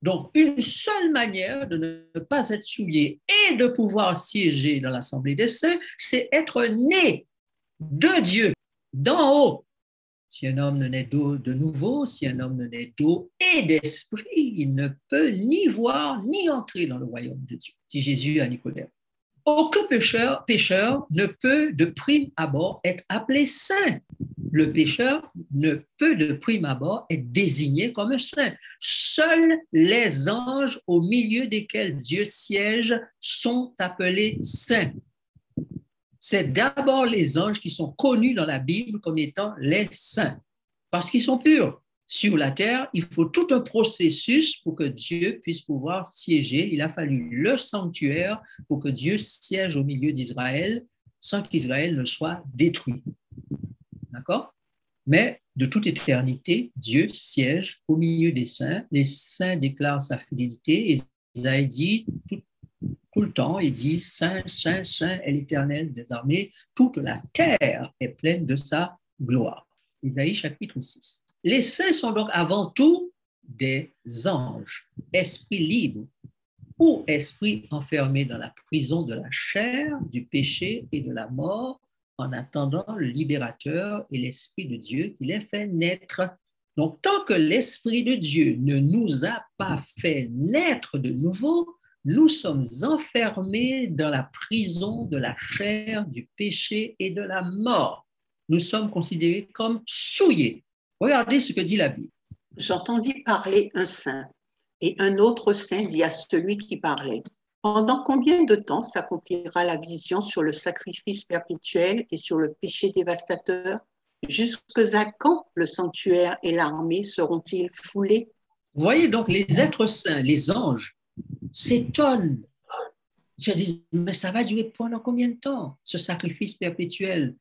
Donc, une seule manière de ne pas être souillé et de pouvoir siéger dans l'assemblée des saints, c'est être né de Dieu, d'en haut. Si un homme ne naît d'eau de nouveau, si un homme ne naît d'eau et d'esprit, il ne peut ni voir ni entrer dans le royaume de Dieu, dit Jésus à Nicodème. Aucun pécheur ne peut de prime abord être appelé saint. Le pécheur ne peut de prime abord être désigné comme un saint. Seuls les anges au milieu desquels Dieu siège sont appelés saints. C'est d'abord les anges qui sont connus dans la Bible comme étant les saints, parce qu'ils sont purs. sur la terre, il faut tout un processus pour que Dieu puisse pouvoir siéger. Il a fallu le sanctuaire pour que Dieu siège au milieu d'Israël sans qu'Israël ne soit détruit. D'accord? Mais de toute éternité, Dieu siège au milieu des saints. Les saints déclarent sa fidélité. Et Isaïe dit tout le temps, il dit Saint, Saint, Saint est l'Éternel des armées. Toute la terre est pleine de sa gloire. Isaïe chapitre 6. Les saints sont donc avant tout des anges, esprits libres ou esprits enfermés dans la prison de la chair, du péché et de la mort, en attendant le libérateur et l'Esprit de Dieu qui les fait naître. Donc, tant que l'Esprit de Dieu ne nous a pas fait naître de nouveau, nous sommes enfermés dans la prison de la chair, du péché et de la mort. Nous sommes considérés comme souillés. Regardez ce que dit la Bible. J'entendis parler un saint, et un autre saint dit à celui qui parlait, pendant combien de temps s'accomplira la vision sur le sacrifice perpétuel et sur le péché dévastateur? Jusqu'à quand le sanctuaire et l'armée seront-ils foulés? Vous voyez donc les êtres saints, les anges, s'étonnent. Ils se disent, mais ça va durer pendant combien de temps, ce sacrifice perpétuel,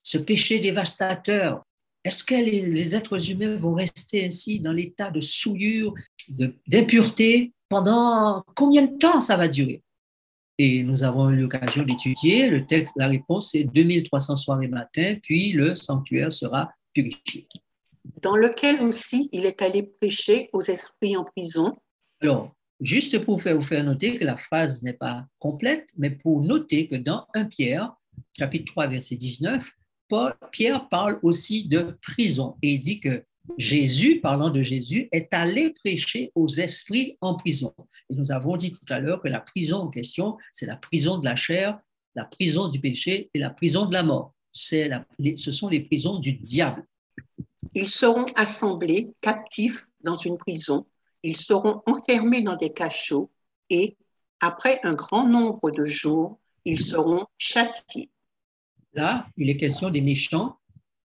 ce péché dévastateur? Est-ce que les êtres humains vont rester ainsi dans l'état de souillure, d'impureté pendant combien de temps ça va durer? Et nous avons eu l'occasion d'étudier le texte. La réponse c'est 2300 soirs et matins, puis le sanctuaire sera purifié. Dans lequel aussi il est allé prêcher aux esprits en prison. Alors, juste pour vous faire noter que la phrase n'est pas complète, mais pour noter que dans 1 Pierre, chapitre 3, verset 19, Pierre parle aussi de prison et il dit que Jésus, parlant de Jésus, est allé prêcher aux esprits en prison. Et nous avons dit tout à l'heure que la prison en question, c'est la prison de la chair, la prison du péché et la prison de la mort. Ce sont les prisons du diable. Ils seront assemblés captifs dans une prison, ils seront enfermés dans des cachots et, après un grand nombre de jours, ils seront châtiés. Là, il est question des méchants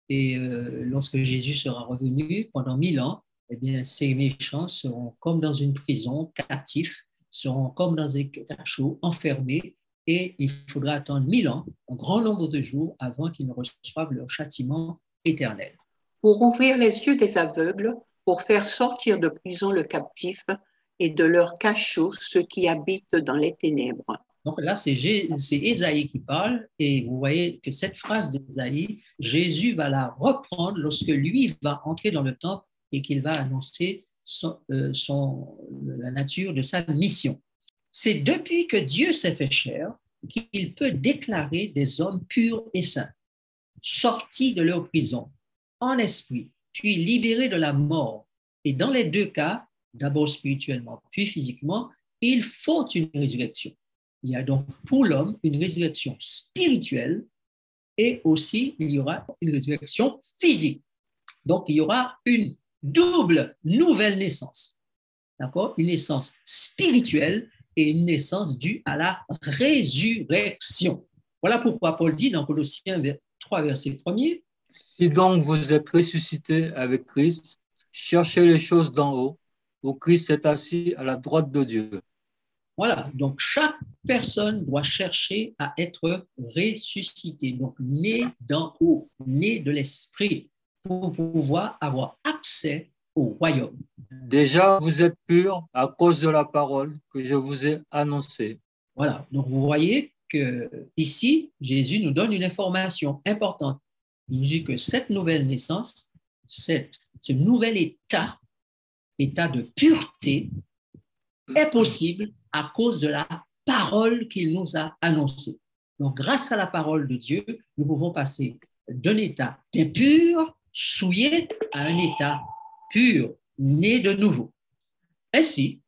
et lorsque Jésus sera revenu pendant 1000 ans, eh bien, ces méchants seront comme dans une prison, captifs, seront comme dans des cachots, enfermés et il faudra attendre 1000 ans, un grand nombre de jours avant qu'ils ne reçoivent leur châtiment éternel. Pour ouvrir les yeux des aveugles, pour faire sortir de prison le captif et de leur cachot ceux qui habitent dans les ténèbres. Donc là, c'est Ésaïe qui parle et vous voyez que cette phrase d'Ésaïe, Jésus va la reprendre lorsque lui va entrer dans le temple et qu'il va annoncer la nature de sa mission. C'est depuis que Dieu s'est fait chair qu'il peut déclarer des hommes purs et saints, sortis de leur prison, en esprit, puis libérés de la mort. Et dans les deux cas, d'abord spirituellement, puis physiquement, il faut une résurrection. Il y a donc pour l'homme une résurrection spirituelle et aussi il y aura une résurrection physique. Donc il y aura une double nouvelle naissance. D'accord? Une naissance spirituelle et une naissance due à la résurrection. Voilà pourquoi Paul dit dans Colossiens 3, verset 1er, si donc vous êtes ressuscités avec Christ, cherchez les choses d'en haut, où Christ est assis à la droite de Dieu. Voilà, donc chaque personne doit chercher à être ressuscitée, donc né d'en haut, né de l'esprit, pour pouvoir avoir accès au royaume. Déjà, vous êtes purs à cause de la parole que je vous ai annoncée. Voilà, donc vous voyez que ici, Jésus nous donne une information importante. Il dit que cette nouvelle naissance, ce nouvel état de pureté, est possible à cause de la parole qu'il nous a annoncée. Donc, grâce à la parole de Dieu, nous pouvons passer d'un état d'impur, souillé, à un état pur, né de nouveau. Ainsi,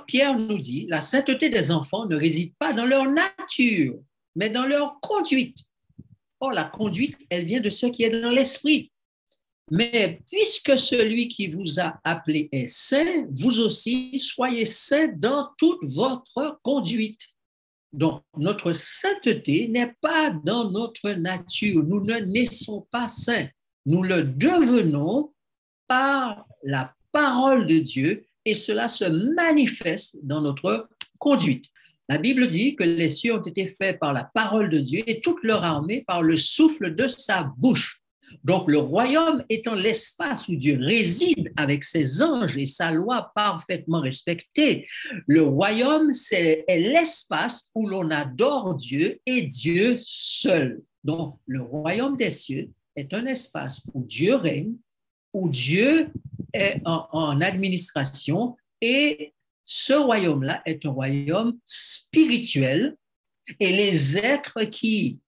Pierre nous dit, la sainteté des enfants ne réside pas dans leur nature, mais dans leur conduite. Or, la conduite, elle vient de ce qui est dans l'esprit. Mais puisque celui qui vous a appelé est saint, vous aussi soyez saints dans toute votre conduite. Donc, notre sainteté n'est pas dans notre nature. Nous ne naissons pas saints. Nous le devenons par la parole de Dieu et cela se manifeste dans notre conduite. La Bible dit que les cieux ont été faits par la parole de Dieu et toute leur armée par le souffle de sa bouche. Donc, le royaume étant l'espace où Dieu réside avec ses anges et sa loi parfaitement respectée, le royaume est l'espace où l'on adore Dieu et Dieu seul. Donc, le royaume des cieux est un espace où Dieu règne, où Dieu est en administration et ce royaume-là est un royaume spirituel et les êtres qui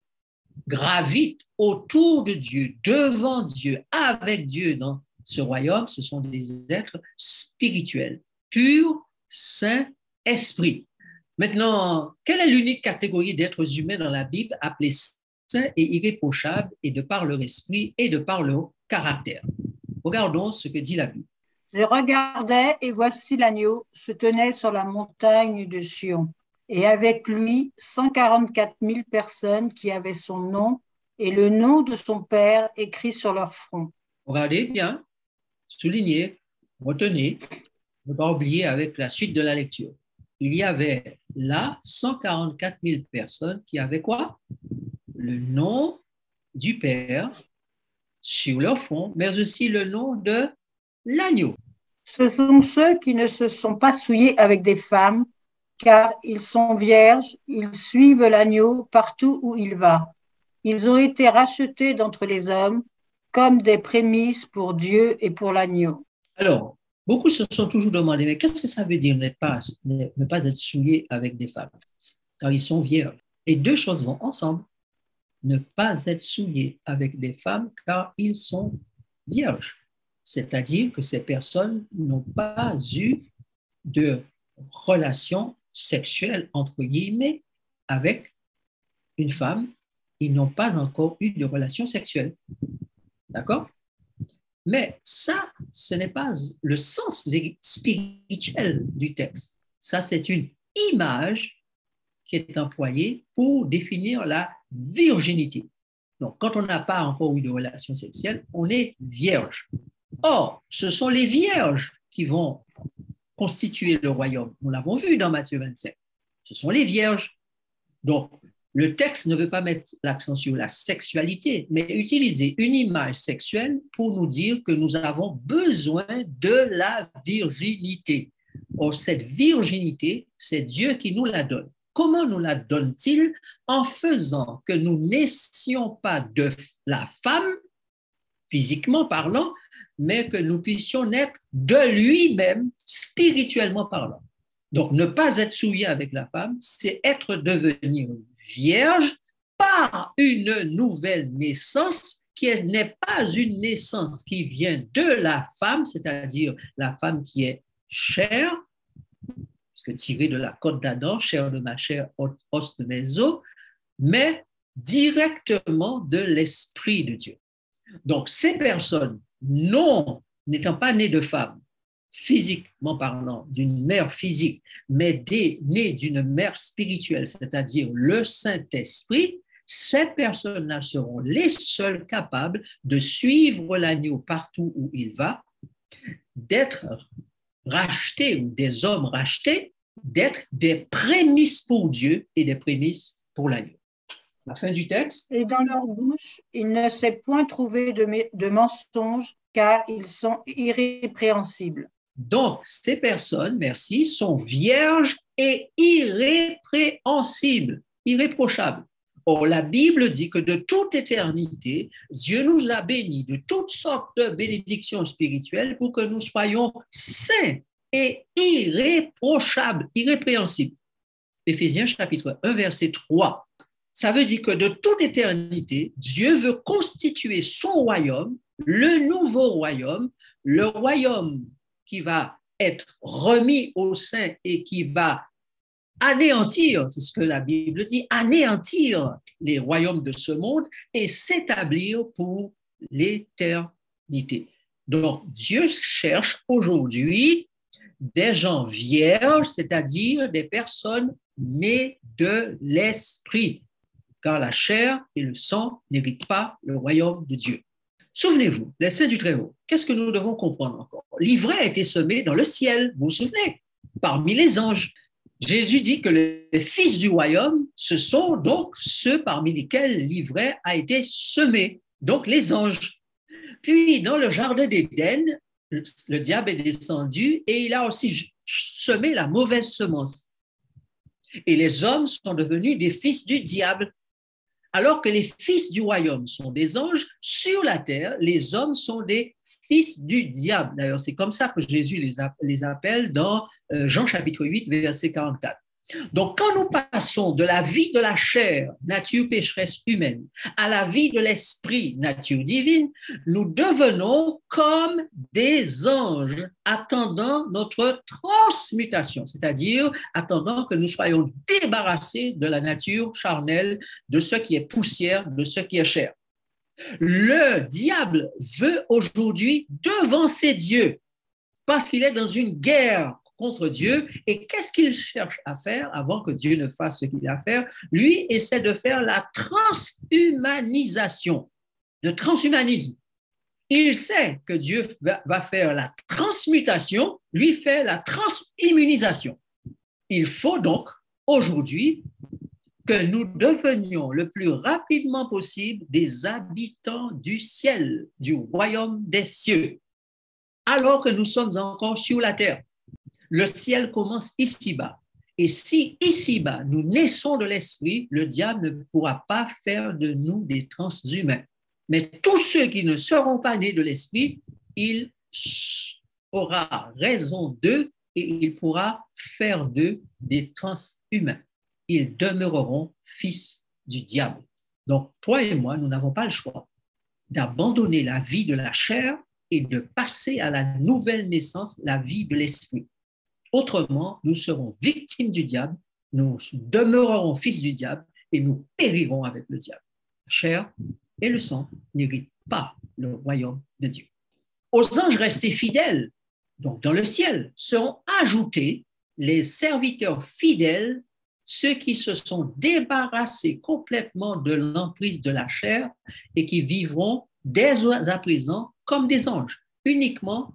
gravitent autour de Dieu, devant Dieu, avec Dieu dans ce royaume, ce sont des êtres spirituels, purs, saints, esprits. Maintenant, quelle est l'unique catégorie d'êtres humains dans la Bible appelés saints et irréprochables et de par leur esprit et de par leur caractère? Regardons ce que dit la Bible. Je regardais et voici l'agneau se tenait sur la montagne de Sion et avec lui 144 000 personnes qui avaient son nom et le nom de son Père écrit sur leur front. Regardez bien, soulignez, retenez, ne pas oublier avec la suite de la lecture. Il y avait là 144 000 personnes qui avaient quoi? Le nom du Père sur leur front, mais aussi le nom de l'agneau. Ce sont ceux qui ne se sont pas souillés avec des femmes, car ils sont vierges, ils suivent l'agneau partout où il va. Ils ont été rachetés d'entre les hommes comme des prémices pour Dieu et pour l'agneau. Alors, beaucoup se sont toujours demandé, mais qu'est-ce que ça veut dire ne pas être souillé avec des femmes? Car ils sont vierges. Et deux choses vont ensemble. Ne pas être souillé avec des femmes car ils sont vierges. C'est-à-dire que ces personnes n'ont pas eu de relation sexuelle, entre guillemets, avec une femme. Ils n'ont pas encore eu de relation sexuelle. D'accord? Mais ça, ce n'est pas le sens spirituel du texte. Ça, c'est une image qui est employée pour définir la virginité. Donc, quand on n'a pas encore eu de relation sexuelle, on est vierge. Or, ce sont les vierges qui vont constituer le royaume. Nous l'avons vu dans Matthieu 25. Ce sont les vierges. Donc, le texte ne veut pas mettre l'accent sur la sexualité, mais utiliser une image sexuelle pour nous dire que nous avons besoin de la virginité. Or, cette virginité, c'est Dieu qui nous la donne. Comment nous la donne-t-il? En faisant que nous naissions pas de la femme, physiquement parlant, mais que nous puissions naître de lui-même, spirituellement parlant. Donc, ne pas être souillé avec la femme, c'est devenir vierge par une nouvelle naissance qui n'est pas une naissance qui vient de la femme, c'est-à-dire la femme qui est chair, parce que tirée de la côte d'Adam, chair de ma chair, os de mes os, mais directement de l'Esprit de Dieu. Donc, ces personnes, n'étant pas nées de femmes, physiquement parlant, d'une mère physique, mais nées d'une mère spirituelle, c'est-à-dire le Saint-Esprit, ces personnes-là seront les seules capables de suivre l'agneau partout où il va, d'être rachetés ou des hommes rachetés, d'être des prémices pour Dieu et des prémices pour l'agneau. La fin du texte. Et dans leur bouche, il ne s'est point trouvé de mensonges, car ils sont irrépréhensibles. Donc, ces personnes, merci, sont vierges et irrépréhensibles, irréprochables. Or, la Bible dit que de toute éternité, Dieu nous a bénis de toutes sortes de bénédictions spirituelles pour que nous soyons saints et irréprochables, irrépréhensibles. Éphésiens chapitre 1, verset 3. Ça veut dire que de toute éternité, Dieu veut constituer son royaume, le nouveau royaume, le royaume qui va être remis aux saints et qui va anéantir, c'est ce que la Bible dit, anéantir les royaumes de ce monde et s'établir pour l'éternité. Donc, Dieu cherche aujourd'hui des gens vierges, c'est-à-dire des personnes nées de l'esprit, car la chair et le sang n'héritent pas le royaume de Dieu. Souvenez-vous, les saints du Très-Haut, qu'est-ce que nous devons comprendre encore? L'ivraie a été semé dans le ciel, vous vous souvenez, parmi les anges. Jésus dit que les fils du royaume, ce sont donc ceux parmi lesquels l'ivraie a été semé, donc les anges. Puis, dans le jardin d'Éden, le diable est descendu et il a aussi semé la mauvaise semence. Et les hommes sont devenus des fils du diable. Alors que les fils du royaume sont des anges, sur la terre, les hommes sont des fils du diable. D'ailleurs, c'est comme ça que Jésus les appelle dans Jean chapitre 8, verset 44. Donc, quand nous passons de la vie de la chair, nature pécheresse humaine, à la vie de l'esprit, nature divine, nous devenons comme des anges attendant notre transmutation, c'est-à-dire attendant que nous soyons débarrassés de la nature charnelle, de ce qui est poussière, de ce qui est chair. Le diable veut aujourd'hui devancer Dieu parce qu'il est dans une guerre contre Dieu. Et qu'est-ce qu'il cherche à faire avant que Dieu ne fasse ce qu'il a à faire? Lui essaie de faire la transhumanisation, le transhumanisme. Il sait que Dieu va faire la transmutation, lui fait la transimmunisation. Il faut donc aujourd'hui que nous devenions le plus rapidement possible des habitants du ciel, du royaume des cieux, alors que nous sommes encore sur la terre. Le ciel commence ici-bas. Et si ici-bas, nous naissons de l'esprit, le diable ne pourra pas faire de nous des transhumains. Mais tous ceux qui ne seront pas nés de l'esprit, il aura raison d'eux et il pourra faire d'eux des transhumains. Ils demeureront fils du diable. Donc, toi et moi, nous n'avons pas le choix d'abandonner la vie de la chair et de passer à la nouvelle naissance, la vie de l'esprit. Autrement, nous serons victimes du diable, nous demeurerons fils du diable et nous périrons avec le diable. La chair et le sang n'héritent pas le royaume de Dieu. Aux anges restés fidèles, donc dans le ciel, seront ajoutés les serviteurs fidèles, ceux qui se sont débarrassés complètement de l'emprise de la chair et qui vivront dès à présent comme des anges, uniquement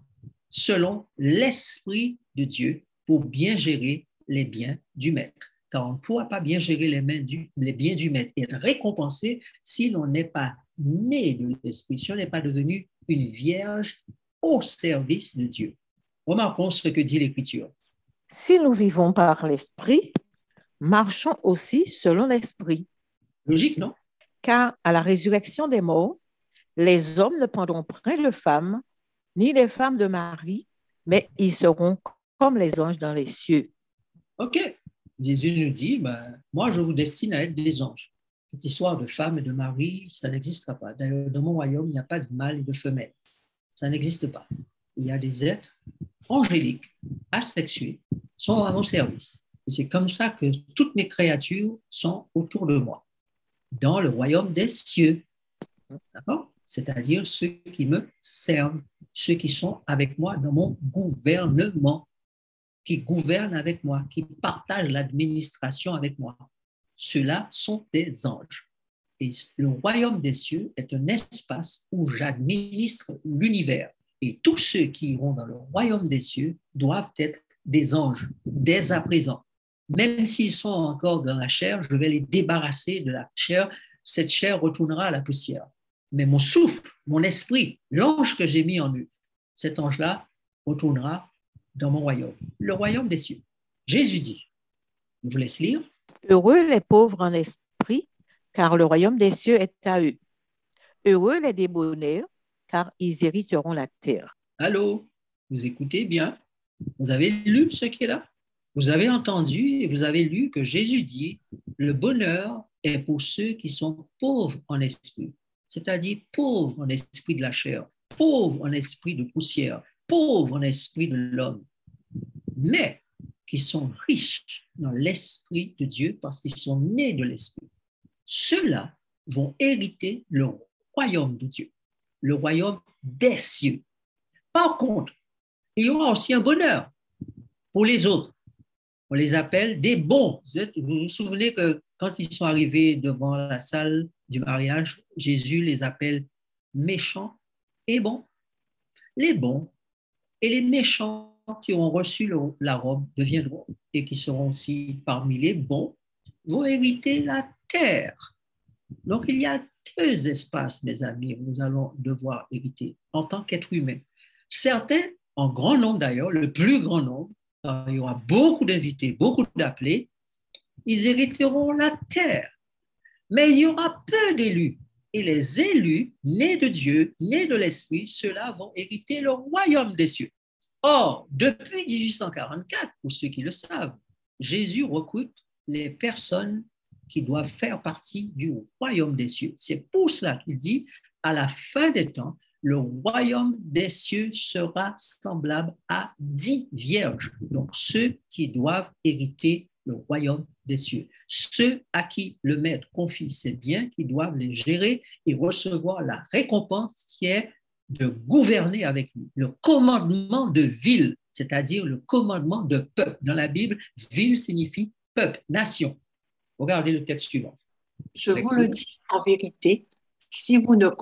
selon l'Esprit de Dieu pour bien gérer les biens du maître. Car on ne pourra pas bien gérer les biens du maître et être récompensé si l'on n'est pas né de l'Esprit, si on n'est pas devenu une vierge au service de Dieu. Remarquons ce que dit l'Écriture. Si nous vivons par l'Esprit, marchons aussi selon l'Esprit. Logique, non? Car à la résurrection des morts, les hommes ne prendront point de femmes, ni les femmes de mari, mais ils seront comme les anges dans les cieux. OK. Jésus nous dit, moi, je vous destine à être des anges. Cette histoire de femme et de mari, ça n'existera pas. D'ailleurs, dans mon royaume, il n'y a pas de mâle et de femelle. Ça n'existe pas. Il y a des êtres angéliques, asexués, sont à mon service. Et c'est comme ça que toutes mes créatures sont autour de moi, dans le royaume des cieux. D'accord? C'est-à-dire ceux qui me servent, ceux qui sont avec moi dans mon gouvernement, qui gouvernent avec moi, qui partagent l'administration avec moi. Ceux-là sont des anges. Et le royaume des cieux est un espace où j'administre l'univers. Et tous ceux qui iront dans le royaume des cieux doivent être des anges, dès à présent. Même s'ils sont encore dans la chair, je vais les débarrasser de la chair. Cette chair retournera à la poussière. Mais mon souffle, mon esprit, l'ange que j'ai mis en eux, cet ange-là retournera dans mon royaume, le royaume des cieux. Jésus dit, je vous laisse lire. Heureux les pauvres en esprit, car le royaume des cieux est à eux. Heureux les débonnaires, car ils hériteront la terre. Allô, vous écoutez bien? Vous avez lu ce qui est là? Vous avez entendu et vous avez lu que Jésus dit, le bonheur est pour ceux qui sont pauvres en esprit, c'est-à-dire pauvres en esprit de la chair, pauvres en esprit de poussière, pauvres en esprit de l'homme, mais qui sont riches dans l'esprit de Dieu parce qu'ils sont nés de l'esprit. Ceux-là vont hériter le royaume de Dieu, le royaume des cieux. Par contre, il y aura aussi un bonheur pour les autres. On les appelle des bons. Vous vous souvenez que quand ils sont arrivés devant la salle du mariage, Jésus les appelle méchants et bons. Les bons et les méchants qui ont reçu la robe deviendront, et qui seront aussi parmi les bons, vont hériter la terre. Donc, il y a deux espaces, mes amis, où nous allons devoir hériter en tant qu'être humain. Certains, en grand nombre d'ailleurs, le plus grand nombre, il y aura beaucoup d'invités, beaucoup d'appelés, ils hériteront la terre. Mais il y aura peu d'élus. Et les élus, nés de Dieu, nés de l'Esprit, ceux-là vont hériter le royaume des cieux. Or, depuis 1844, pour ceux qui le savent, Jésus recrute les personnes qui doivent faire partie du royaume des cieux. C'est pour cela qu'il dit, à la fin des temps, le royaume des cieux sera semblable à 10 vierges. Donc, ceux qui doivent hériter le royaume des cieux. Ceux à qui le maître confie ses biens, qui doivent les gérer et recevoir la récompense qui est de gouverner avec lui. Le commandement de ville, c'est-à-dire le commandement de peuple. Dans la Bible, ville signifie peuple, nation. Regardez le texte suivant. Je vous le dis en vérité, si vous ne vous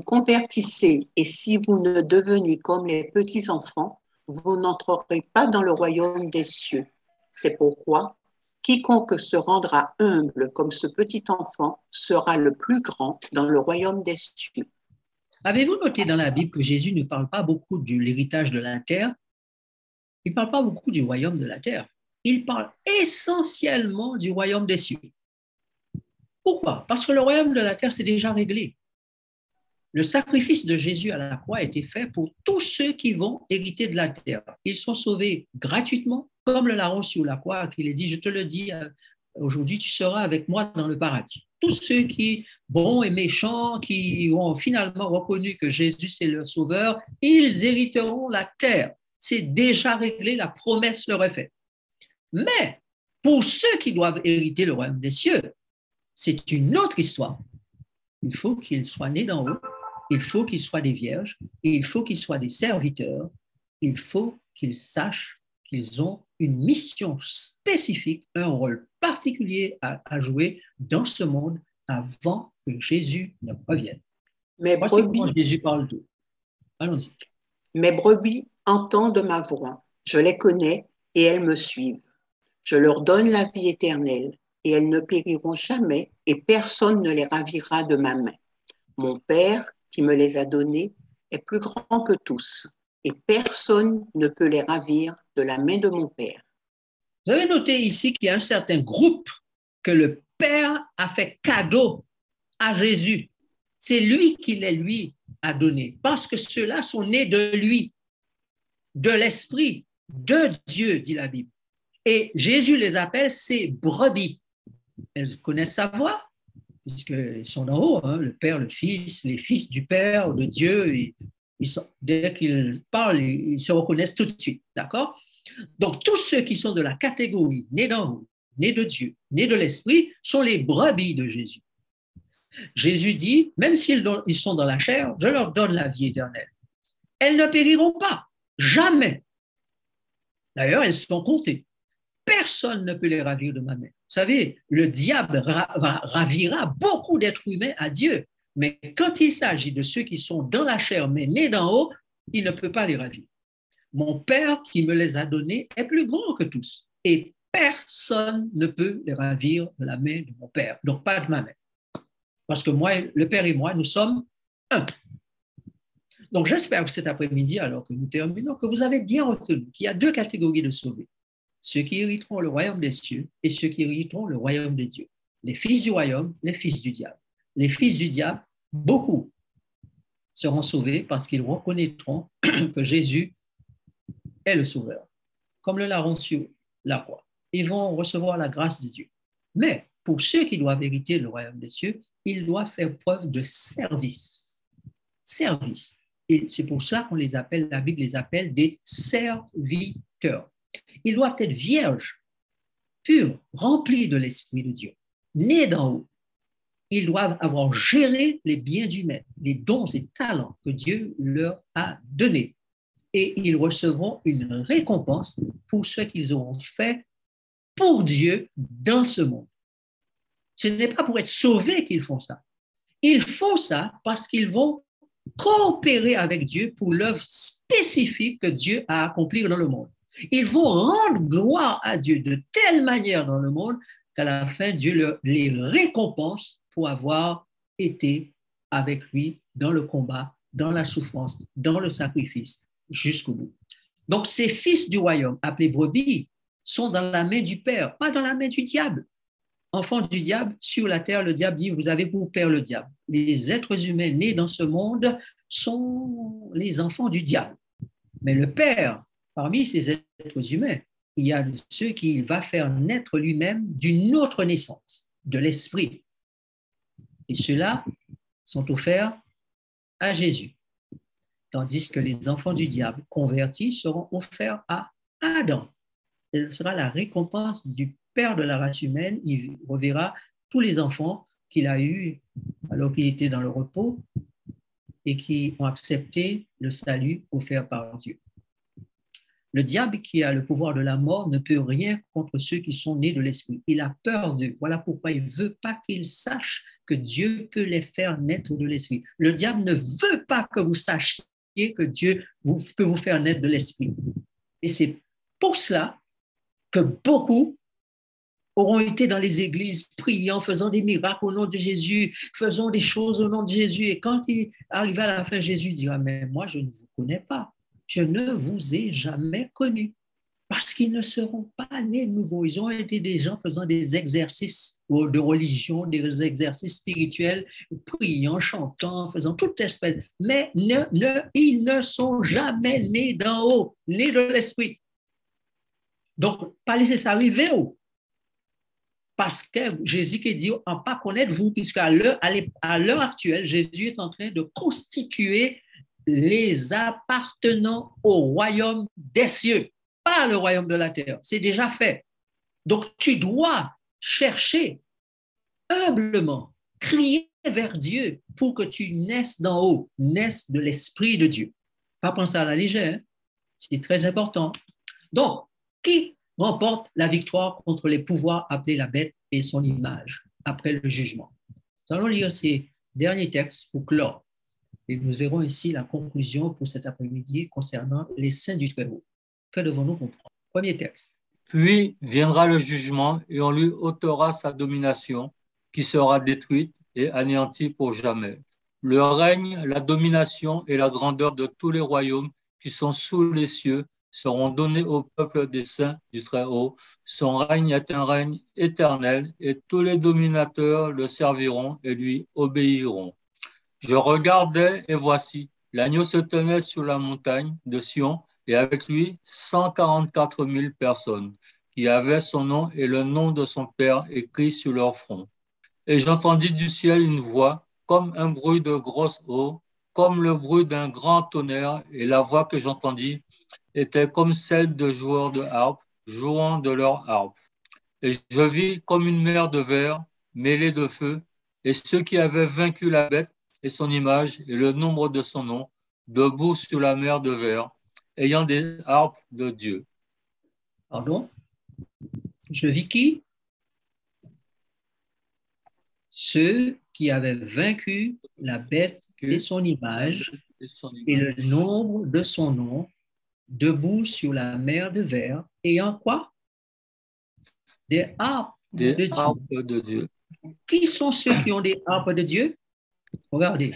convertissez et si vous ne devenez comme les petits-enfants, vous n'entrerez pas dans le royaume des cieux. C'est pourquoi quiconque se rendra humble comme ce petit enfant sera le plus grand dans le royaume des cieux. Avez-vous noté dans la Bible que Jésus ne parle pas beaucoup de l'héritage de la terre? Il ne parle pas beaucoup du royaume de la terre. Il parle essentiellement du royaume des cieux. Pourquoi? Parce que le royaume de la terre, c'est déjà réglé. Le sacrifice de Jésus à la croix a été fait pour tous ceux qui vont hériter de la terre. Ils sont sauvés gratuitement, comme le larron sur la croix, qu'il est dit, je te le dis, aujourd'hui tu seras avec moi dans le paradis. Tous ceux qui, bons et méchants, qui ont finalement reconnu que Jésus c'est leur sauveur, ils hériteront la terre. C'est déjà réglé, la promesse leur est faite. Mais pour ceux qui doivent hériter le royaume des cieux, c'est une autre histoire. Il faut qu'ils soient nés d'en haut, il faut qu'ils soient des vierges, et il faut qu'ils soient des serviteurs, il faut qu'ils sachent qu'ils ont une mission spécifique, un rôle particulier à jouer dans ce monde avant que Jésus ne revienne. Voici comment Jésus parle tout. Allons-y. Mes brebis entendent ma voix, je les connais et elles me suivent. Je leur donne la vie éternelle et elles ne périront jamais et personne ne les ravira de ma main. Mon Père, qui me les a donnés, est plus grand que tous et personne ne peut les ravir de la main de mon Père. Vous avez noté ici qu'il y a un certain groupe que le Père a fait cadeau à Jésus. C'est lui qui les lui a donnés parce que ceux-là sont nés de lui, de l'Esprit, de Dieu, dit la Bible. Et Jésus les appelle ses brebis. Elles connaissent sa voix, puisqu'ils sont d'en haut, hein, le Père, le Fils, les fils du Père, de Dieu. Dès qu'ils parlent, ils se reconnaissent tout de suite, d'accord? Donc, tous ceux qui sont de la catégorie nés d'en haut, nés de Dieu, nés de l'Esprit, sont les brebis de Jésus. Jésus dit, même s'ils sont dans la chair, je leur donne la vie éternelle. Elles ne périront pas, jamais. D'ailleurs, elles sont comptées. Personne ne peut les ravir de ma main. Vous savez, le diable ravira beaucoup d'êtres humains à Dieu, mais quand il s'agit de ceux qui sont dans la chair, mais nés d'en haut, il ne peut pas les ravir. Mon Père qui me les a donnés est plus grand que tous, et personne ne peut les ravir de la main de mon Père, donc pas de ma main. Parce que moi, le Père et moi, nous sommes un. Donc j'espère que cet après-midi, alors que nous terminons, que vous avez bien retenu qu'il y a deux catégories de sauvés. Ceux qui hériteront le royaume des cieux et ceux qui hériteront le royaume de Dieu. Les fils du royaume, les fils du diable. Les fils du diable, beaucoup seront sauvés parce qu'ils reconnaîtront que Jésus est le sauveur, comme le larron sur la croix. Ils vont recevoir la grâce de Dieu. Mais pour ceux qui doivent hériter le royaume des cieux, ils doivent faire preuve de service. Service. Et c'est pour cela qu'on les appelle, la Bible les appelle des serviteurs. Ils doivent être vierges, purs, remplis de l'Esprit de Dieu, nés d'en haut. Ils doivent avoir géré les biens du maître, les dons et talents que Dieu leur a donnés. Et ils recevront une récompense pour ce qu'ils auront fait pour Dieu dans ce monde. Ce n'est pas pour être sauvés qu'ils font ça. Ils font ça parce qu'ils vont coopérer avec Dieu pour l'œuvre spécifique que Dieu a accomplie dans le monde. Ils vont rendre gloire à Dieu de telle manière dans le monde qu'à la fin, Dieu les récompense pour avoir été avec lui dans le combat, dans la souffrance, dans le sacrifice, jusqu'au bout. Donc, ces fils du royaume, appelés brebis, sont dans la main du Père, pas dans la main du diable. Enfants du diable, sur la terre, le diable dit, vous avez pour père le diable. Les êtres humains nés dans ce monde sont les enfants du diable. Mais le Père, parmi ces êtres humains, il y a ceux qu'il va faire naître lui-même d'une autre naissance, de l'esprit. Et ceux-là sont offerts à Jésus. Tandis que les enfants du diable convertis seront offerts à Adam. Ce sera la récompense du Père de la race humaine. Il reverra tous les enfants qu'il a eus alors qu'il était dans le repos et qui ont accepté le salut offert par Dieu. Le diable qui a le pouvoir de la mort ne peut rien contre ceux qui sont nés de l'esprit. Il a peur d'eux. Voilà pourquoi il ne veut pas qu'ils sachent que Dieu peut les faire naître de l'esprit. Le diable ne veut pas que vous sachiez que Dieu peut vous faire naître de l'esprit. Et c'est pour cela que beaucoup auront été dans les églises priant, faisant des miracles au nom de Jésus, faisant des choses au nom de Jésus. Et quand il arrive à la fin, Jésus dira, mais moi, je ne vous connais pas. Je ne vous ai jamais connu. Parce qu'ils ne seront pas nés nouveaux. Ils ont été des gens faisant des exercices de religion, des exercices spirituels, priant, chantant, faisant toute espèce. Mais ils ne sont jamais nés d'en haut, nés de l'esprit. Donc, pas laisser ça arriver haut. Parce que Jésus qui dit, en pas connaître vous, puisqu'à l'heure actuelle, Jésus est en train de constituer les appartenant au royaume des cieux, pas le royaume de la terre. C'est déjà fait. Donc, tu dois chercher humblement, crier vers Dieu pour que tu naisses d'en haut, naisses de l'Esprit de Dieu. Pas penser à la légère, hein? C'est très important. Donc, qui remporte la victoire contre les pouvoirs appelés la bête et son image après le jugement? Nous allons lire ces derniers textes pour clore. Et nous verrons ici la conclusion pour cet après-midi concernant les saints du Très-Haut. Que devons-nous comprendre? Premier texte. Puis viendra le jugement et on lui ôtera sa domination qui sera détruite et anéantie pour jamais. Le règne, la domination et la grandeur de tous les royaumes qui sont sous les cieux seront donnés au peuple des saints du Très-Haut. Son règne est un règne éternel et tous les dominateurs le serviront et lui obéiront. Je regardais et voici, l'agneau se tenait sur la montagne de Sion et avec lui 144 000 personnes qui avaient son nom et le nom de son Père écrit sur leur front. Et j'entendis du ciel une voix comme un bruit de grosse eau, comme le bruit d'un grand tonnerre, et la voix que j'entendis était comme celle de joueurs de harpe, jouant de leur harpe. Et je vis comme une mer de verre mêlée de feu, et ceux qui avaient vaincu la bête et son image et le nombre de son nom, debout sur la mer de verre, ayant des harpes de Dieu. Pardon? Je vis qui? Ceux qui avaient vaincu la bête et son image et le nombre de son nom, debout sur la mer de verre, ayant quoi? Des harpes de Dieu. Qui sont ceux qui ont des harpes de Dieu? Regardez.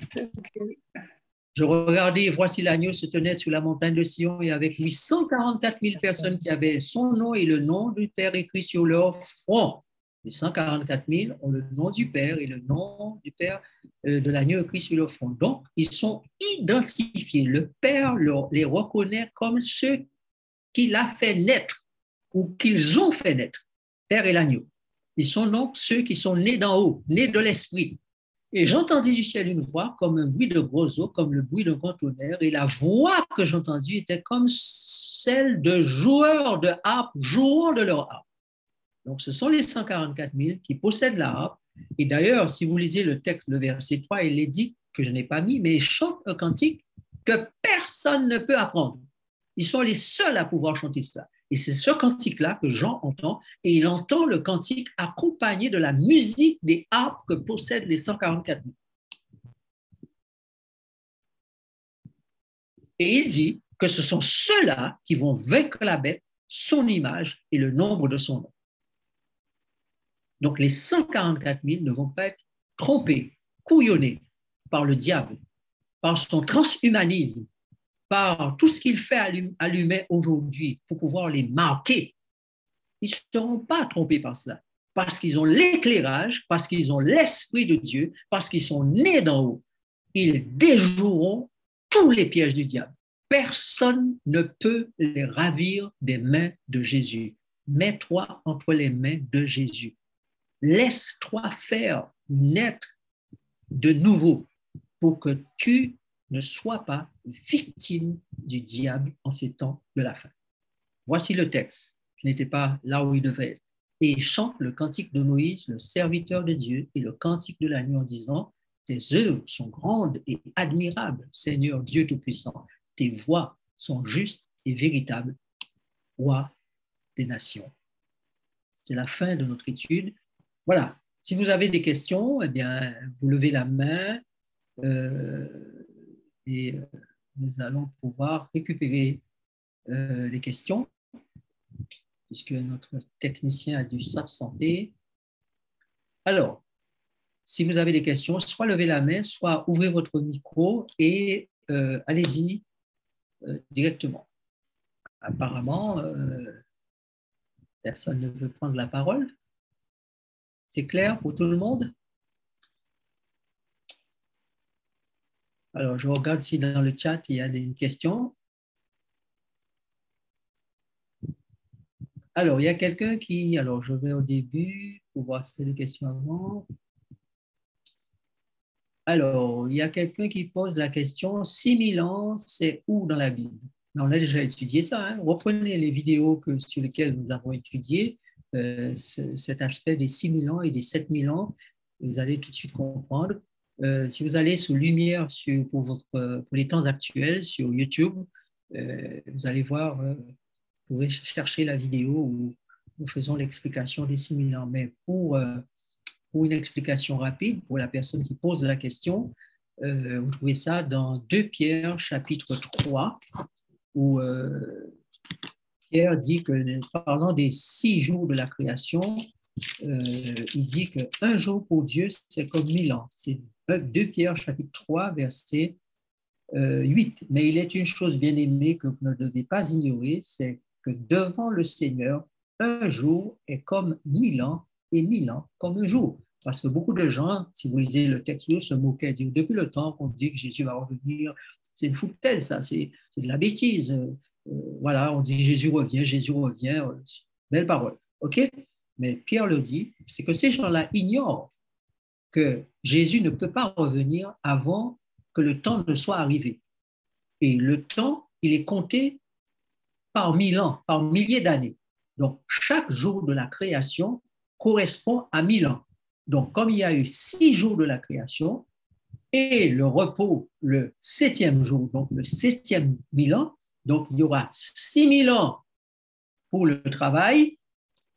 Je regardais, voici l'agneau se tenait sur la montagne de Sion et avec lui 144 000 personnes qui avaient son nom et le nom du Père écrit sur leur front. Les 144 000 ont le nom du Père et le nom du Père de l'agneau écrit sur leur front. Donc, ils sont identifiés. Le Père les reconnaît comme ceux qu'il a fait naître ou qu'ils ont fait naître, Père et l'agneau. Ils sont donc ceux qui sont nés d'en haut, nés de l'Esprit. Et j'entendis du ciel une voix comme un bruit de gros eaux, comme le bruit d'un grand tonnerre. Et la voix que j'entendis était comme celle de joueurs de harpe jouant de leur harpe. Donc, ce sont les 144 000 qui possèdent la harpe. Et d'ailleurs, si vous lisez le texte, le verset 3, il est dit, que je n'ai pas mis, mais ils chantent un cantique que personne ne peut apprendre. Ils sont les seuls à pouvoir chanter cela. Et c'est ce cantique-là que Jean entend, et il entend le cantique accompagné de la musique des harpes que possèdent les 144 000. Et il dit que ce sont ceux-là qui vont vaincre la bête, son image et le nombre de son nom. Donc les 144 000 ne vont pas être trompés, couillonnés par le diable, par son transhumanisme, par tout ce qu'il fait à l'humain aujourd'hui pour pouvoir les marquer. Ils ne seront pas trompés par cela, parce qu'ils ont l'éclairage, parce qu'ils ont l'Esprit de Dieu, parce qu'ils sont nés d'en haut. Ils déjoueront tous les pièges du diable. Personne ne peut les ravir des mains de Jésus. Mets-toi entre les mains de Jésus. Laisse-toi faire naître de nouveau pour que tu ne sois pas victime du diable en ces temps de la fin. Voici le texte, qui n'était pas là où il devait être. Et il chante le cantique de Moïse, le serviteur de Dieu, et le cantique de la nuit en disant, tes œuvres sont grandes et admirables, Seigneur Dieu Tout-Puissant. Tes voies sont justes et véritables, roi des nations. C'est la fin de notre étude. Voilà. Si vous avez des questions, eh bien, vous levez la main et nous allons pouvoir récupérer les questions, puisque notre technicien a dû s'absenter. Alors, si vous avez des questions, soit levez la main, soit ouvrez votre micro et allez-y directement. Apparemment, personne ne veut prendre la parole. C'est clair pour tout le monde? Alors, je regarde si dans le chat, il y a des questions. Alors, il y a quelqu'un qui... Alors, je vais au début pour voir si c'est des questions avant. Alors, il y a quelqu'un qui pose la question, 6000 ans, c'est où dans la Bible? On a déjà étudié ça. Hein? Reprenez les vidéos sur lesquelles nous avons étudié cet aspect des 6000 ans et des 7000 ans. Vous allez tout de suite comprendre. Si vous allez sur Lumière pour les temps actuels sur YouTube, vous allez voir, vous pouvez chercher la vidéo où nous faisons l'explication des 6000 ans. Mais pour une explication rapide, pour la personne qui pose la question, vous trouvez ça dans 2 Pierre, chapitre 3, où Pierre dit que, parlant des 6 jours de la création, il dit qu'un jour pour Dieu, c'est comme 1000 ans. C'est 2 Pierre, chapitre 3, verset 8. Mais il est une chose bien aimée que vous ne devez pas ignorer, c'est que devant le Seigneur, un jour est comme 1000 ans et 1000 ans comme un jour. Parce que beaucoup de gens, si vous lisez le texte, se moquaient, disent depuis le temps qu'on dit que Jésus va revenir, c'est une foutaise, ça, c'est de la bêtise. Voilà, on dit Jésus revient, belle parole, ok? Mais Pierre le dit, c'est que ces gens-là ignorent que Jésus ne peut pas revenir avant que le temps ne soit arrivé. Et le temps, il est compté par 1000 ans, par milliers d'années. Donc, chaque jour de la création correspond à 1000 ans. Donc, comme il y a eu 6 jours de la création et le repos le 7e jour, donc le 7e 1000 ans, donc il y aura 6000 ans pour le travail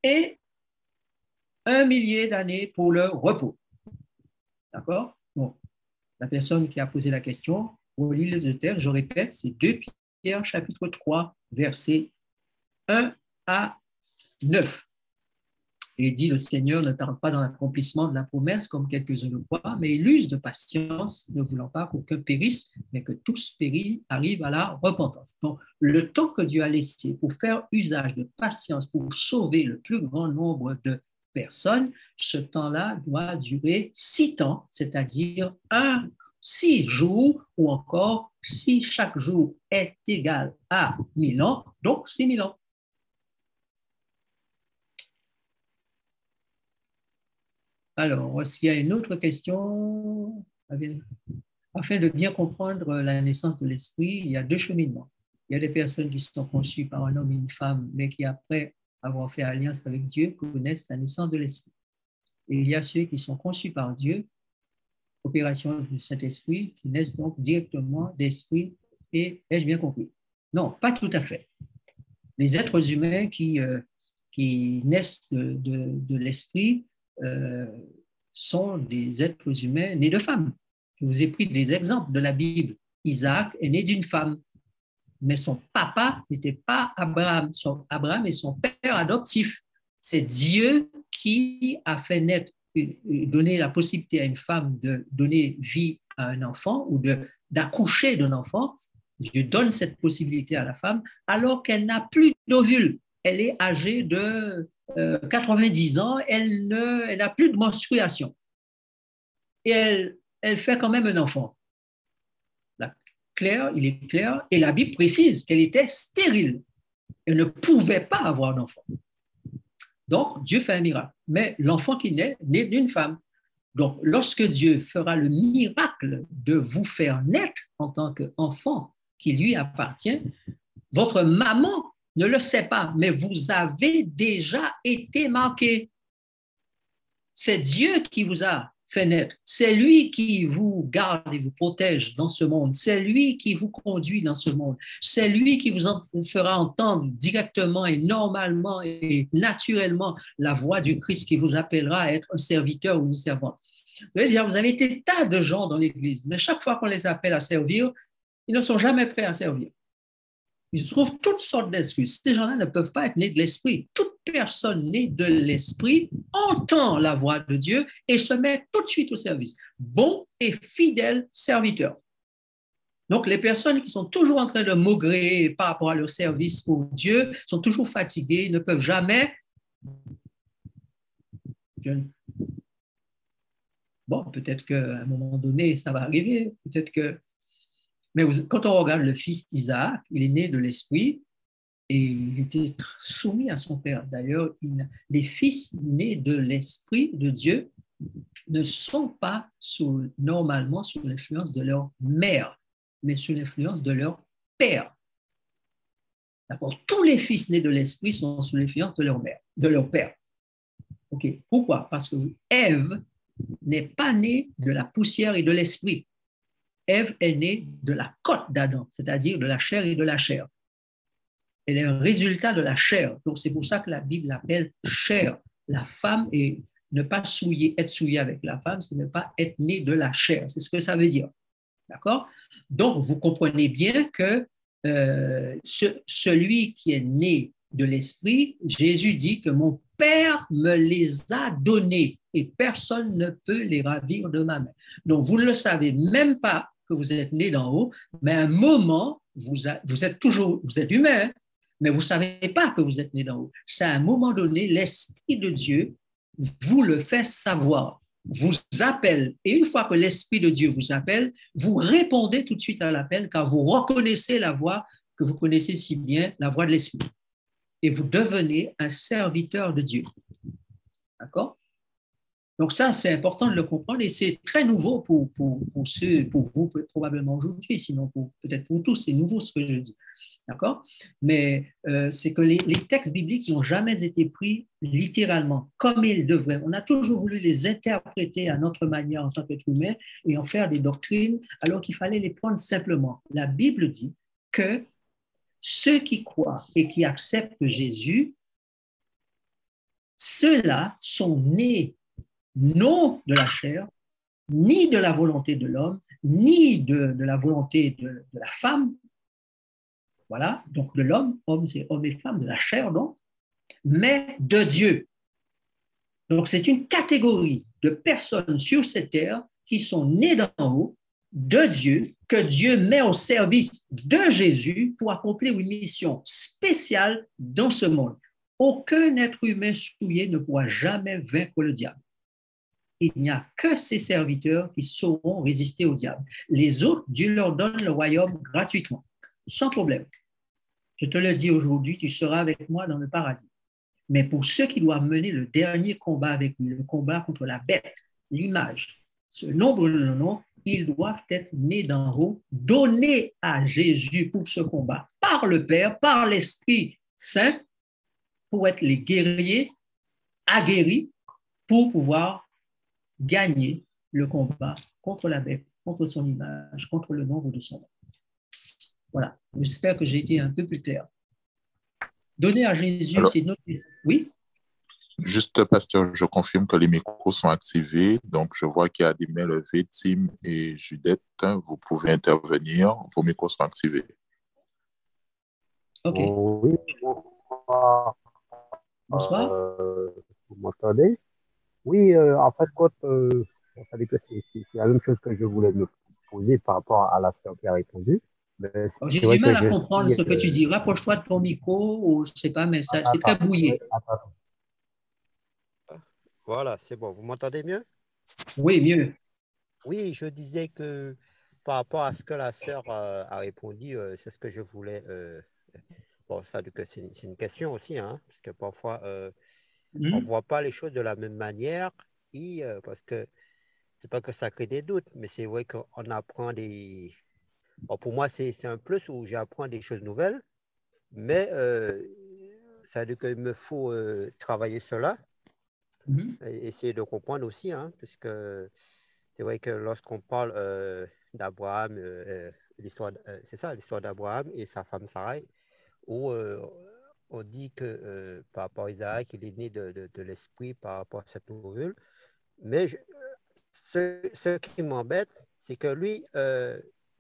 et 1 millier d'années pour le repos. D'accord? Bon, la personne qui a posé la question, pour l'île de terre, je répète, c'est 2 Pierre, chapitre 3, versets 1 à 9. Et il dit, le Seigneur ne tarde pas dans l'accomplissement de la promesse, comme quelques-uns le croient, mais il use de patience, ne voulant pas qu'aucun périsse, mais que tous arrivent à la repentance. Donc, le temps que Dieu a laissé pour faire usage de patience, pour sauver le plus grand nombre de personnes, ce temps-là doit durer 6 temps, c'est-à-dire 6 jours, ou encore si chaque jour est égal à 1000 ans, donc 6000 ans. Alors, s'il y a une autre question, afin de bien comprendre la naissance de l'esprit, il y a 2 cheminements. Il y a des personnes qui sont conçues par un homme et une femme, mais qui, après avoir fait alliance avec Dieu, connaissent la naissance de l'esprit. Et il y a ceux qui sont conçus par Dieu, opération du Saint-Esprit, qui naissent donc directement d'esprit. Et ai-je bien compris? Non, pas tout à fait. Les êtres humains qui naissent de l'esprit sont des êtres humains nés de femmes. Je vous ai pris des exemples de la Bible. Isaac est né d'une femme. mais son papa n'était pas Abraham. Abraham est son père adoptif. C'est Dieu qui a fait naître, donner la possibilité à une femme de donner vie à un enfant ou d'accoucher d'un enfant. Dieu donne cette possibilité à la femme alors qu'elle n'a plus d'ovule. Elle est âgée de 90 ans, elle n'a plus de menstruation. Et elle fait quand même un enfant. Il est clair, et la Bible précise qu'elle était stérile. Elle ne pouvait pas avoir d'enfant. Donc, Dieu fait un miracle. Mais l'enfant qui naît d'une femme. Donc, lorsque Dieu fera le miracle de vous faire naître en tant qu'enfant qui lui appartient, votre maman ne le sait pas, mais vous avez déjà été marqué. C'est Dieu qui vous a fait naître. C'est lui qui vous garde et vous protège dans ce monde. C'est lui qui vous conduit dans ce monde. C'est lui qui vous fera entendre directement et normalement et naturellement la voix du Christ qui vous appellera à être un serviteur ou une servante. Vous avez des tas de gens dans l'Église, mais chaque fois qu'on les appelle à servir, ils ne sont jamais prêts à servir. Ils trouvent toutes sortes d'excuses. Ces gens-là ne peuvent pas être nés de l'esprit. Toute personne née de l'esprit entend la voix de Dieu et se met tout de suite au service. Bon et fidèle serviteur. Donc, les personnes qui sont toujours en train de maugréer par rapport à leur service pour Dieu sont toujours fatiguées, ne peuvent jamais. Bon, peut-être qu'à un moment donné, ça va arriver. Peut-être que. Mais quand on regarde le fils d'Isaac, il est né de l'esprit et il était soumis à son père. D'ailleurs, les fils nés de l'esprit de Dieu ne sont pas normalement sous l'influence de leur mère, mais sous l'influence de leur père. D'accord? Tous les fils nés de l'esprit sont sous l'influence de leur mère, de leur père. Ok? Pourquoi? Parce que Ève n'est pas née de la poussière et de l'esprit. Ève est née de la côte d'Adam, c'est-à-dire de la chair et de la chair. Elle est un résultat de la chair. Donc, c'est pour ça que la Bible l'appelle chair. La femme, et ne pas être souillée avec la femme, c'est ne pas être née de la chair. C'est ce que ça veut dire. D'accord? Donc, vous comprenez bien que celui qui est né de l'esprit, Jésus dit que mon Père me les a donnés et personne ne peut les ravir de ma main. Donc, vous ne le savez même pas que vous êtes né d'en haut, mais à un moment, vous êtes humain, mais vous ne savez pas que vous êtes né d'en haut. C'est à un moment donné, l'Esprit de Dieu vous le fait savoir, vous appelle, et une fois que l'Esprit de Dieu vous appelle, vous répondez tout de suite à l'appel, car vous reconnaissez la voix que vous connaissez si bien, la voix de l'Esprit. Et vous devenez un serviteur de Dieu. D'accord? Donc ça, c'est important de le comprendre et c'est très nouveau pour vous probablement aujourd'hui, sinon peut-être pour tous, c'est nouveau ce que je dis. D'accord? Mais c'est que les textes bibliques n'ont jamais été pris littéralement, comme ils devraient. On a toujours voulu les interpréter à notre manière en tant qu'être humain et en faire des doctrines, alors qu'il fallait les prendre simplement. La Bible dit que ceux qui croient et qui acceptent Jésus, ceux-là sont nés non de la chair, ni de la volonté de l'homme, ni de la volonté de la femme. Voilà, donc de l'homme, homme c'est homme et femme, de la chair donc, mais de Dieu. Donc c'est une catégorie de personnes sur cette terre qui sont nées d'en haut, de Dieu, que Dieu met au service de Jésus pour accomplir une mission spéciale dans ce monde. Aucun être humain souillé ne pourra jamais vaincre le diable. Il n'y a que ses serviteurs qui sauront résister au diable. Les autres, Dieu leur donne le royaume gratuitement, sans problème. Je te le dis aujourd'hui, tu seras avec moi dans le paradis. Mais pour ceux qui doivent mener le dernier combat avec lui, le combat contre la bête, l'image, ce nombre de noms, ils doivent être nés d'en haut, donnés à Jésus pour ce combat, par le Père, par l'Esprit Saint, pour être les guerriers aguerris, pour pouvoir gagner le combat contre la bête, contre son image, contre le nombre de son nom. Voilà, j'espère que j'ai été un peu plus clair. Donner à Jésus, c'est notre... Oui? Juste, pasteur, je confirme que les micros sont activés. Donc, je vois qu'il y a des mains levées, Tim et Judith. Vous pouvez intervenir. Vos micros sont activés. OK. Oui, bonsoir. Bonsoir. Vous m'entendez? Oui, en fait, ça dit que c'est la même chose que je voulais me poser par rapport à la sœur qui a répondu. Mais Alors, j'ai c'est du vrai mal que à je comprendre suis. ce que tu dis. Rapproche-toi de ton micro ou je sais pas, mais c'est très Oui, brouillé. Voilà, c'est bon. Vous m'entendez mieux? Oui, mieux. Oui, je disais que par rapport à ce que la sœur a répondu, c'est ce que je voulais. Bon, ça, c'est une question aussi, hein, parce que parfois, on ne Mhm. voit pas les choses de la même manière, parce que c'est pas que ça crée des doutes, mais c'est vrai qu'on apprend des. Bon, pour moi, c'est un plus où j'apprends des choses nouvelles, mais ça veut dire qu'il me faut travailler cela Mhm. et essayer de comprendre aussi, hein, puisque c'est vrai que lorsqu'on parle d'Abraham, c'est ça, l'histoire d'Abraham et sa femme Sarai, où on dit que par rapport à Isaac, il est né de l'esprit par rapport à cette nouvelle. Mais ce qui m'embête, c'est que lui,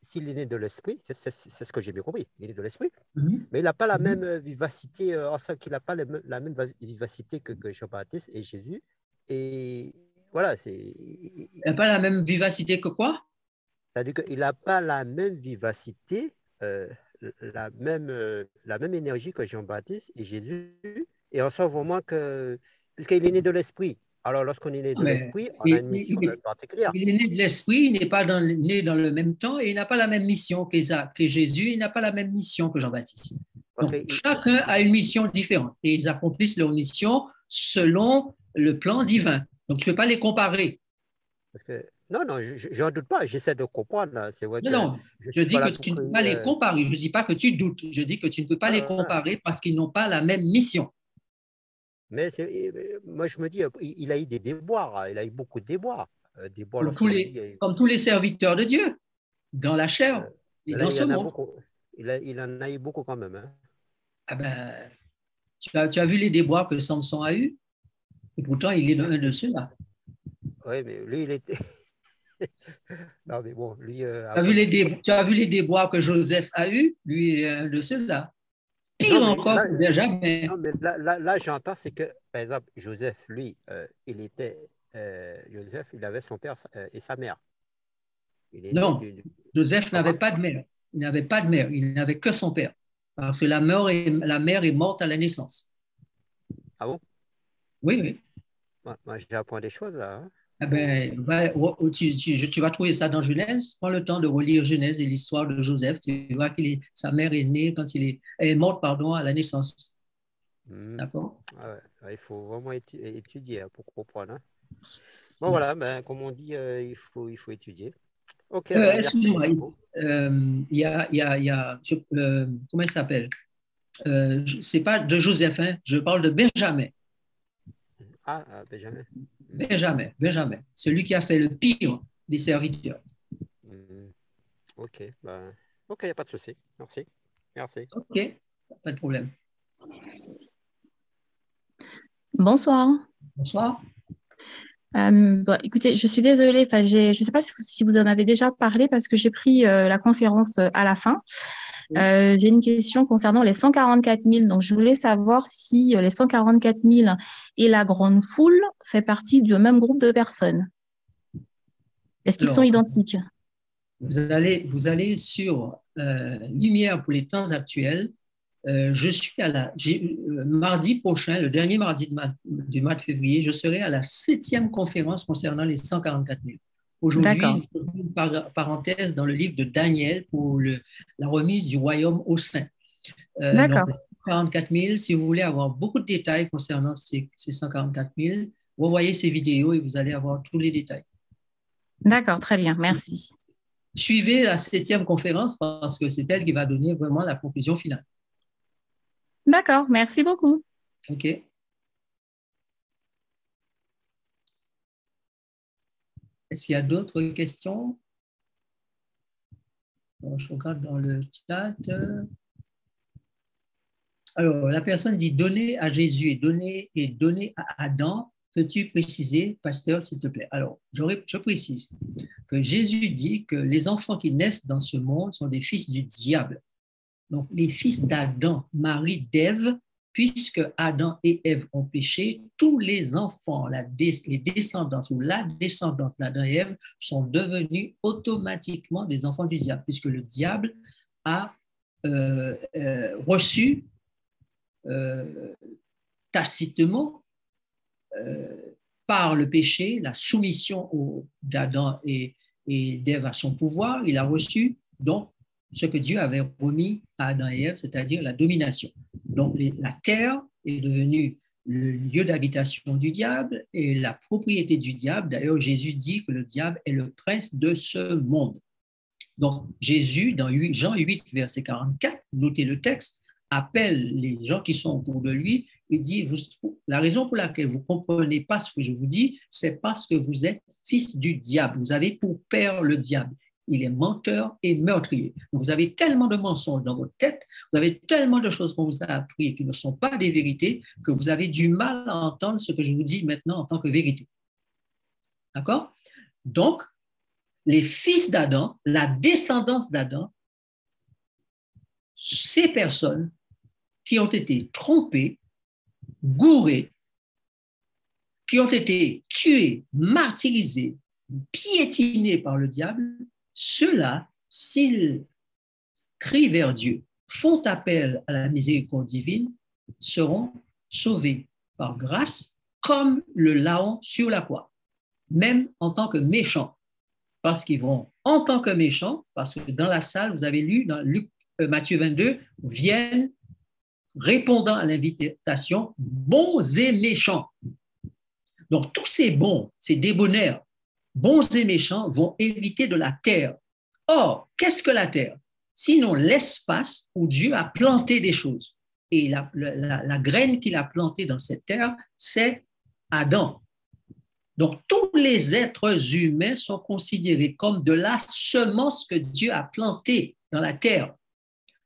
s'il est né de l'esprit, c'est ce que j'ai bien compris, il est né de l'esprit, Mhm. mais il n'a pas la Mhm. même vivacité, en sens qu'il n'a pas la même vivacité que Jean-Baptiste et Jésus. Et voilà, Il n'a pas la même vivacité que quoi? c'est-à-dire qu'il n'a pas la même vivacité, euh, la même énergie que Jean-Baptiste et Jésus. Et on sent vraiment que, puisqu'il est né de l'esprit, alors lorsqu'on est né de Mais l'esprit, on a une mission particulière. il est né de l'esprit, il n'est pas né dans le même temps et il n'a pas la même mission que Jésus, il n'a pas la même mission que Jean-Baptiste. Parce Donc, que, chacun a une mission différente et ils accomplissent leur mission selon le plan divin. Donc, tu ne peux pas les comparer. non, non, je n'en doute pas, j'essaie de comprendre, là. C'est vrai Non, que non, je ne je suis pas dis que là pour tu ne peux pas créer. les comparer. Je ne dis pas que tu doutes. Je dis que tu ne peux pas les Voilà. comparer parce qu'ils n'ont pas la même mission. Mais moi, je me dis, il a eu des déboires, hein. Il a eu beaucoup de déboires. Déboires lorsqu'on dit. Comme tous les serviteurs de Dieu, dans la chair Euh, et Là, dans il y ce en a monde. beaucoup. Il en a eu beaucoup quand même, hein. Ah ben, tu as vu les déboires que Samson a eus et pourtant il est un de ceux-là. Oui, mais lui, il était. Non, mais bon, lui, Tu as vu après, il dit. tu as vu les déboires que Joseph a eus, lui est un de ceux-là. Non, Pire mais encore là, que Benjamin. non, mais là, j'entends, c'est que, par exemple, Joseph, lui, Joseph, il avait son père et sa mère. Il est né Non, d'une. Joseph n'avait Comment? pas de mère. Il n'avait pas de mère, il n'avait que son père. Parce que la mère est morte à la naissance. Ah bon? Oui, oui. Moi, j'apprends des choses là, hein. Eh ben, tu vas trouver ça dans Genèse. Prends le temps de relire Genèse et l'histoire de Joseph. Tu vois sa mère est née quand elle est morte, pardon, à la naissance. Hmm. D'accord? Ah ouais. Ouais, il faut vraiment étudier, hein, pour comprendre, hein. Bon, voilà, ben, comme on dit, il faut étudier. Ok, ben, merci Excuse-moi, beaucoup. comment il s'appelle? C'est pas de Joseph, hein, je parle de Benjamin. Benjamin. Hmm. Benjamin, celui qui a fait le pire des serviteurs. Hmm. Ok, ben, ok, il n'y a pas de souci. Merci. Merci. OK, pas de problème. Bonsoir. Bonsoir. Bon, écoutez, je suis désolée, je ne sais pas si vous en avez déjà parlé parce que j'ai pris la conférence à la fin. J'ai une question concernant les 144 000. Donc, je voulais savoir si les 144 000 et la grande foule fait partie du même groupe de personnes. Est-ce qu'ils sont identiques? Vous allez sur Lumière pour les temps actuels. Je suis mardi prochain, le dernier mardi du mois de février, je serai à la 7e conférence concernant les 144 000. Aujourd'hui, nous faisons une parenthèse dans le livre de Daniel pour la remise du royaume au sein. Donc, 144 000, si vous voulez avoir beaucoup de détails concernant ces 144 000, revoyez ces vidéos et vous allez avoir tous les détails. D'accord, très bien, merci. Suivez la 7e conférence parce que c'est elle qui va donner vraiment la conclusion finale. D'accord, merci beaucoup. OK. Est-ce qu'il y a d'autres questions? Bon, je regarde dans le chat. Alors, la personne dit donner à Jésus et donner à Adam. Peux-tu préciser, pasteur, s'il te plaît? Alors, je précise que Jésus dit que les enfants qui naissent dans ce monde sont des fils du diable. Donc, les fils d'Adam, mari d'Ève, puisque Adam et Ève ont péché, tous les enfants, les descendants ou la descendance d'Adam et Ève sont devenus automatiquement des enfants du diable, puisque le diable a reçu tacitement par le péché la soumission d'Adam et d'Ève à son pouvoir. Il a reçu donc ce que Dieu avait remis à Adam et Ève, c'est-à-dire la domination. Donc la terre est devenue le lieu d'habitation du diable et la propriété du diable. D'ailleurs, Jésus dit que le diable est le prince de ce monde. Donc Jésus, dans Jean 8, verset 44, notez le texte, appelle les gens qui sont autour de lui et dit, la raison pour laquelle vous ne comprenez pas ce que je vous dis, c'est parce que vous êtes fils du diable. Vous avez pour père le diable. Il est menteur et meurtrier. Vous avez tellement de mensonges dans votre tête, vous avez tellement de choses qu'on vous a appris qui ne sont pas des vérités, que vous avez du mal à entendre ce que je vous dis maintenant en tant que vérité. D'accord? Donc, les fils d'Adam, la descendance d'Adam, ces personnes qui ont été trompées, gourées, qui ont été tuées, martyrisées, piétinées par le diable, ceux-là, s'ils crient vers Dieu, font appel à la miséricorde divine, seront sauvés par grâce, comme le larron sur la croix, même en tant que méchants, parce qu'ils vont en tant que méchants, parce que dans la salle, vous avez lu dans Matthieu 22, viennent répondant à l'invitation, bons et méchants. Donc tous ces bons, ces débonnaires, bons et méchants vont hériter de la terre. Or, qu'est-ce que la terre? Sinon l'espace où Dieu a planté des choses. Et la graine qu'il a plantée dans cette terre, c'est Adam. Donc, tous les êtres humains sont considérés comme de la semence que Dieu a plantée dans la terre.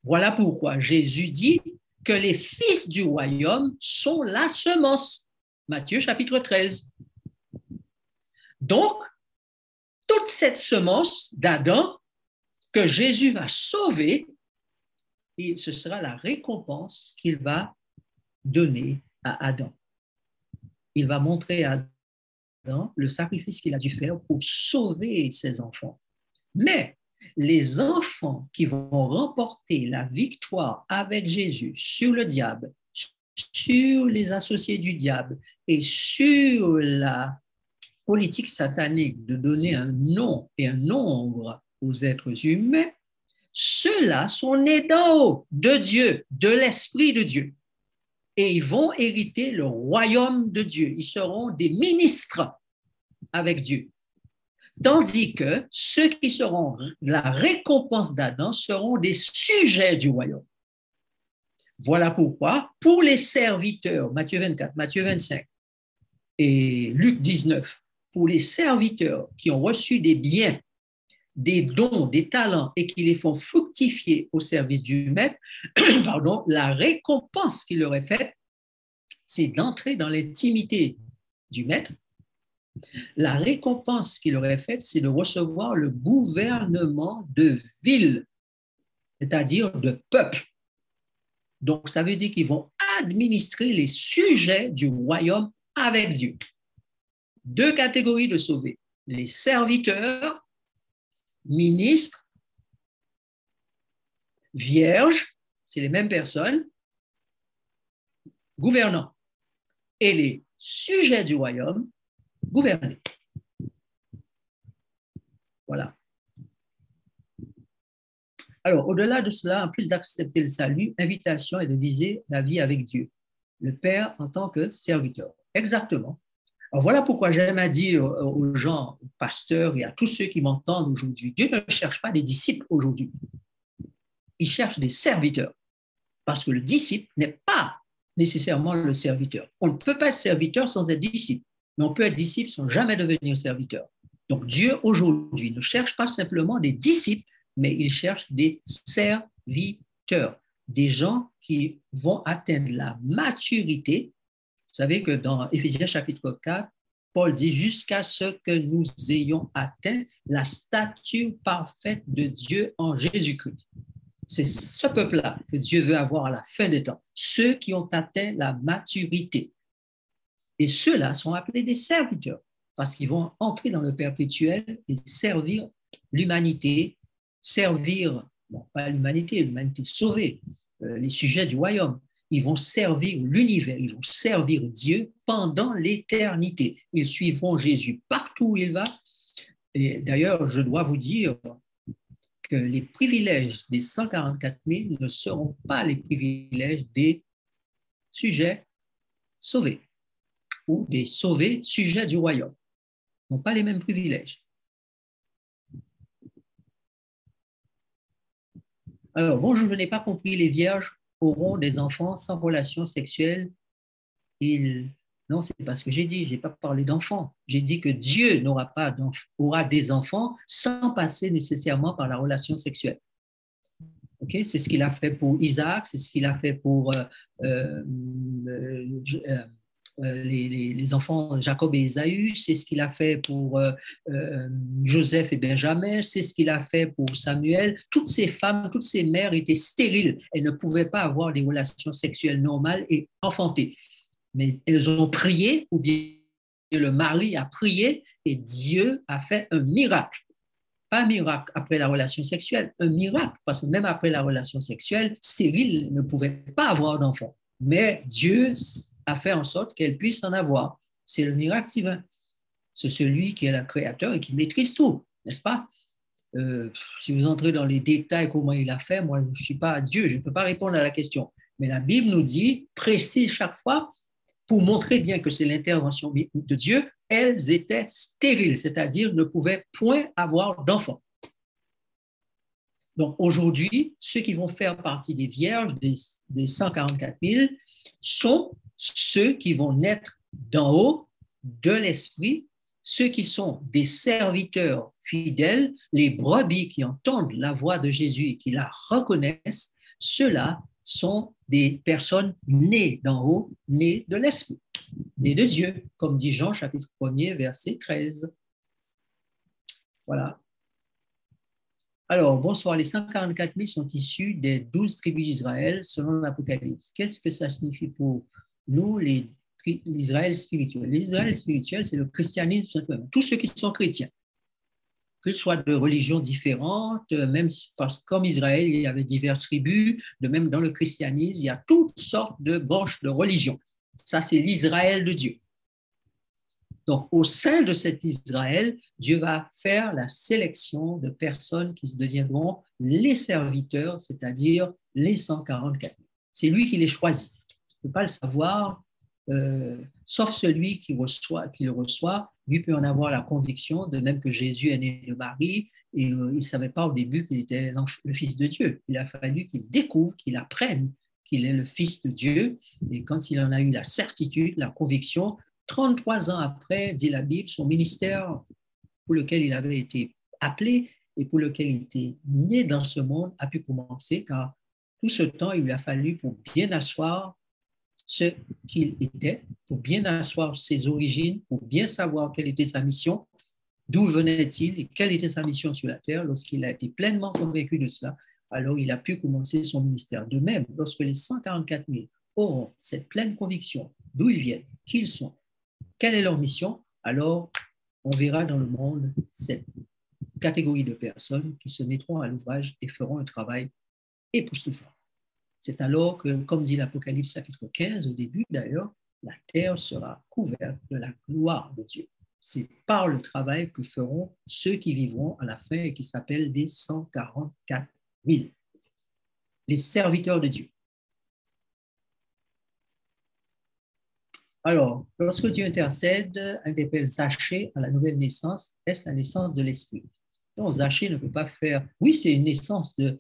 Voilà pourquoi Jésus dit que les fils du royaume sont la semence. Matthieu chapitre 13. Donc, toute cette semence d'Adam que Jésus va sauver, et ce sera la récompense qu'il va donner à Adam. Il va montrer à Adam le sacrifice qu'il a dû faire pour sauver ses enfants. Mais les enfants qui vont remporter la victoire avec Jésus sur le diable, sur les associés du diable et sur la politique satanique de donner un nom et un nombre aux êtres humains, ceux-là sont nés d'en haut, de Dieu, de l'Esprit de Dieu. Et ils vont hériter le royaume de Dieu. Ils seront des ministres avec Dieu. Tandis que ceux qui seront la récompense d'Adam seront des sujets du royaume. Voilà pourquoi, pour les serviteurs, Matthieu 24, Matthieu 25 et Luc 19, pour les serviteurs qui ont reçu des biens, des dons, des talents et qui les font fructifier au service du maître, la récompense qui leur est faite, c'est d'entrer dans l'intimité du maître. La récompense qui leur est faite, c'est de recevoir le gouvernement de ville, c'est-à-dire de peuple. Donc, ça veut dire qu'ils vont administrer les sujets du royaume avec Dieu. Deux catégories de sauvés, les serviteurs, ministres, vierges, c'est les mêmes personnes, gouvernants, et les sujets du royaume, gouvernés. Voilà. Alors, au-delà de cela, en plus d'accepter le salut, l'invitation est de viser la vie avec Dieu, le Père en tant que serviteur. Exactement. Alors, voilà pourquoi j'aime à dire aux gens, aux pasteurs et à tous ceux qui m'entendent aujourd'hui, Dieu ne cherche pas des disciples aujourd'hui. Il cherche des serviteurs. Parce que le disciple n'est pas nécessairement le serviteur. On ne peut pas être serviteur sans être disciple, mais on peut être disciple sans jamais devenir serviteur. Donc Dieu aujourd'hui ne cherche pas simplement des disciples, mais il cherche des serviteurs, des gens qui vont atteindre la maturité. Vous savez que dans Éphésiens chapitre 4, Paul dit « jusqu'à ce que nous ayons atteint la stature parfaite de Dieu en Jésus-Christ ». C'est ce peuple-là que Dieu veut avoir à la fin des temps, ceux qui ont atteint la maturité. Et ceux-là sont appelés des serviteurs, parce qu'ils vont entrer dans le perpétuel et servir l'humanité, servir, bon, pas l'humanité sauvée, les sujets du royaume. Ils vont servir l'univers, ils vont servir Dieu pendant l'éternité. Ils suivront Jésus partout où il va. Et d'ailleurs, je dois vous dire que les privilèges des 144 000 ne seront pas les privilèges des sujets sauvés ou des sauvés sujets du royaume. Ils n'ont pas les mêmes privilèges. Alors, bonjour, je n'ai pas compris, les vierges auront des enfants sans relation sexuelle. Non, c'est pas ce que j'ai dit, je n'ai pas parlé d'enfants. J'ai dit que Dieu aura des enfants sans passer nécessairement par la relation sexuelle. Okay? C'est ce qu'il a fait pour Isaac, c'est ce qu'il a fait pour les enfants Jacob et Ésaü, c'est ce qu'il a fait pour Joseph et Benjamin, c'est ce qu'il a fait pour Samuel. Toutes ces femmes, toutes ces mères étaient stériles. Elles ne pouvaient pas avoir des relations sexuelles normales et enfanter. Mais elles ont prié, ou bien le mari a prié, et Dieu a fait un miracle. Pas un miracle après la relation sexuelle, un miracle, parce que même après la relation sexuelle, stérile ne pouvait pas avoir d'enfant. Mais Dieu a fait en sorte qu'elle puisse en avoir. C'est le miracle divin. C'est celui qui est le créateur et qui maîtrise tout, n'est-ce pas? Si vous entrez dans les détails, comment il a fait, moi, je ne suis pas Dieu, je ne peux pas répondre à la question. Mais la Bible nous dit, précise chaque fois, pour montrer bien que c'est l'intervention de Dieu, elles étaient stériles, c'est-à-dire ne pouvaient point avoir d'enfants. Donc aujourd'hui, ceux qui vont faire partie des vierges, des 144 000, sont ceux qui vont naître d'en haut, de l'esprit, ceux qui sont des serviteurs fidèles, les brebis qui entendent la voix de Jésus et qui la reconnaissent, ceux-là sont des personnes nées d'en haut, nées de l'esprit, nées de Dieu, comme dit Jean, chapitre 1er, verset 13. Voilà. Alors, bonsoir, les 144 000 sont issus des 12 tribus d'Israël selon l'Apocalypse. Qu'est-ce que ça signifie pour nous, l'Israël spirituel? L'Israël spirituel, c'est le christianisme, simplement. Tous ceux qui sont chrétiens, que ce soit de religions différentes, même parce que comme Israël, il y avait diverses tribus, de même dans le christianisme, il y a toutes sortes de branches de religion. Ça, c'est l'Israël de Dieu. Donc, au sein de cet Israël, Dieu va faire la sélection de personnes qui deviendront les serviteurs, c'est-à-dire les 144. C'est lui qui les choisit. On ne peut pas le savoir, sauf celui qui le reçoit. Lui peut en avoir la conviction, de même que Jésus est né de Marie, et il ne savait pas au début qu'il était le Fils de Dieu. Il a fallu qu'il découvre, qu'il apprenne qu'il est le Fils de Dieu. Et quand il en a eu la certitude, la conviction, 33 ans après, dit la Bible, son ministère pour lequel il avait été appelé et pour lequel il était né dans ce monde a pu commencer, car tout ce temps, il lui a fallu pour bien asseoir ce qu'il était, pour bien asseoir ses origines, pour bien savoir quelle était sa mission, d'où venait-il et quelle était sa mission sur la terre. Lorsqu'il a été pleinement convaincu de cela, alors il a pu commencer son ministère. De même, lorsque les 144 000 auront cette pleine conviction d'où ils viennent, qui ils sont, quelle est leur mission, alors on verra dans le monde cette catégorie de personnes qui se mettront à l'ouvrage et feront un travail époustouflant. C'est alors que, comme dit l'Apocalypse chapitre 15, au début d'ailleurs, la terre sera couverte de la gloire de Dieu. C'est par le travail que feront ceux qui vivront à la fin et qui s'appellent des 144 000, les serviteurs de Dieu. Alors, lorsque Dieu intercède, interpelle Zachée à la nouvelle naissance, est-ce la naissance de l'esprit? Donc, Zachée ne peut pas faire... Oui, c'est une naissance de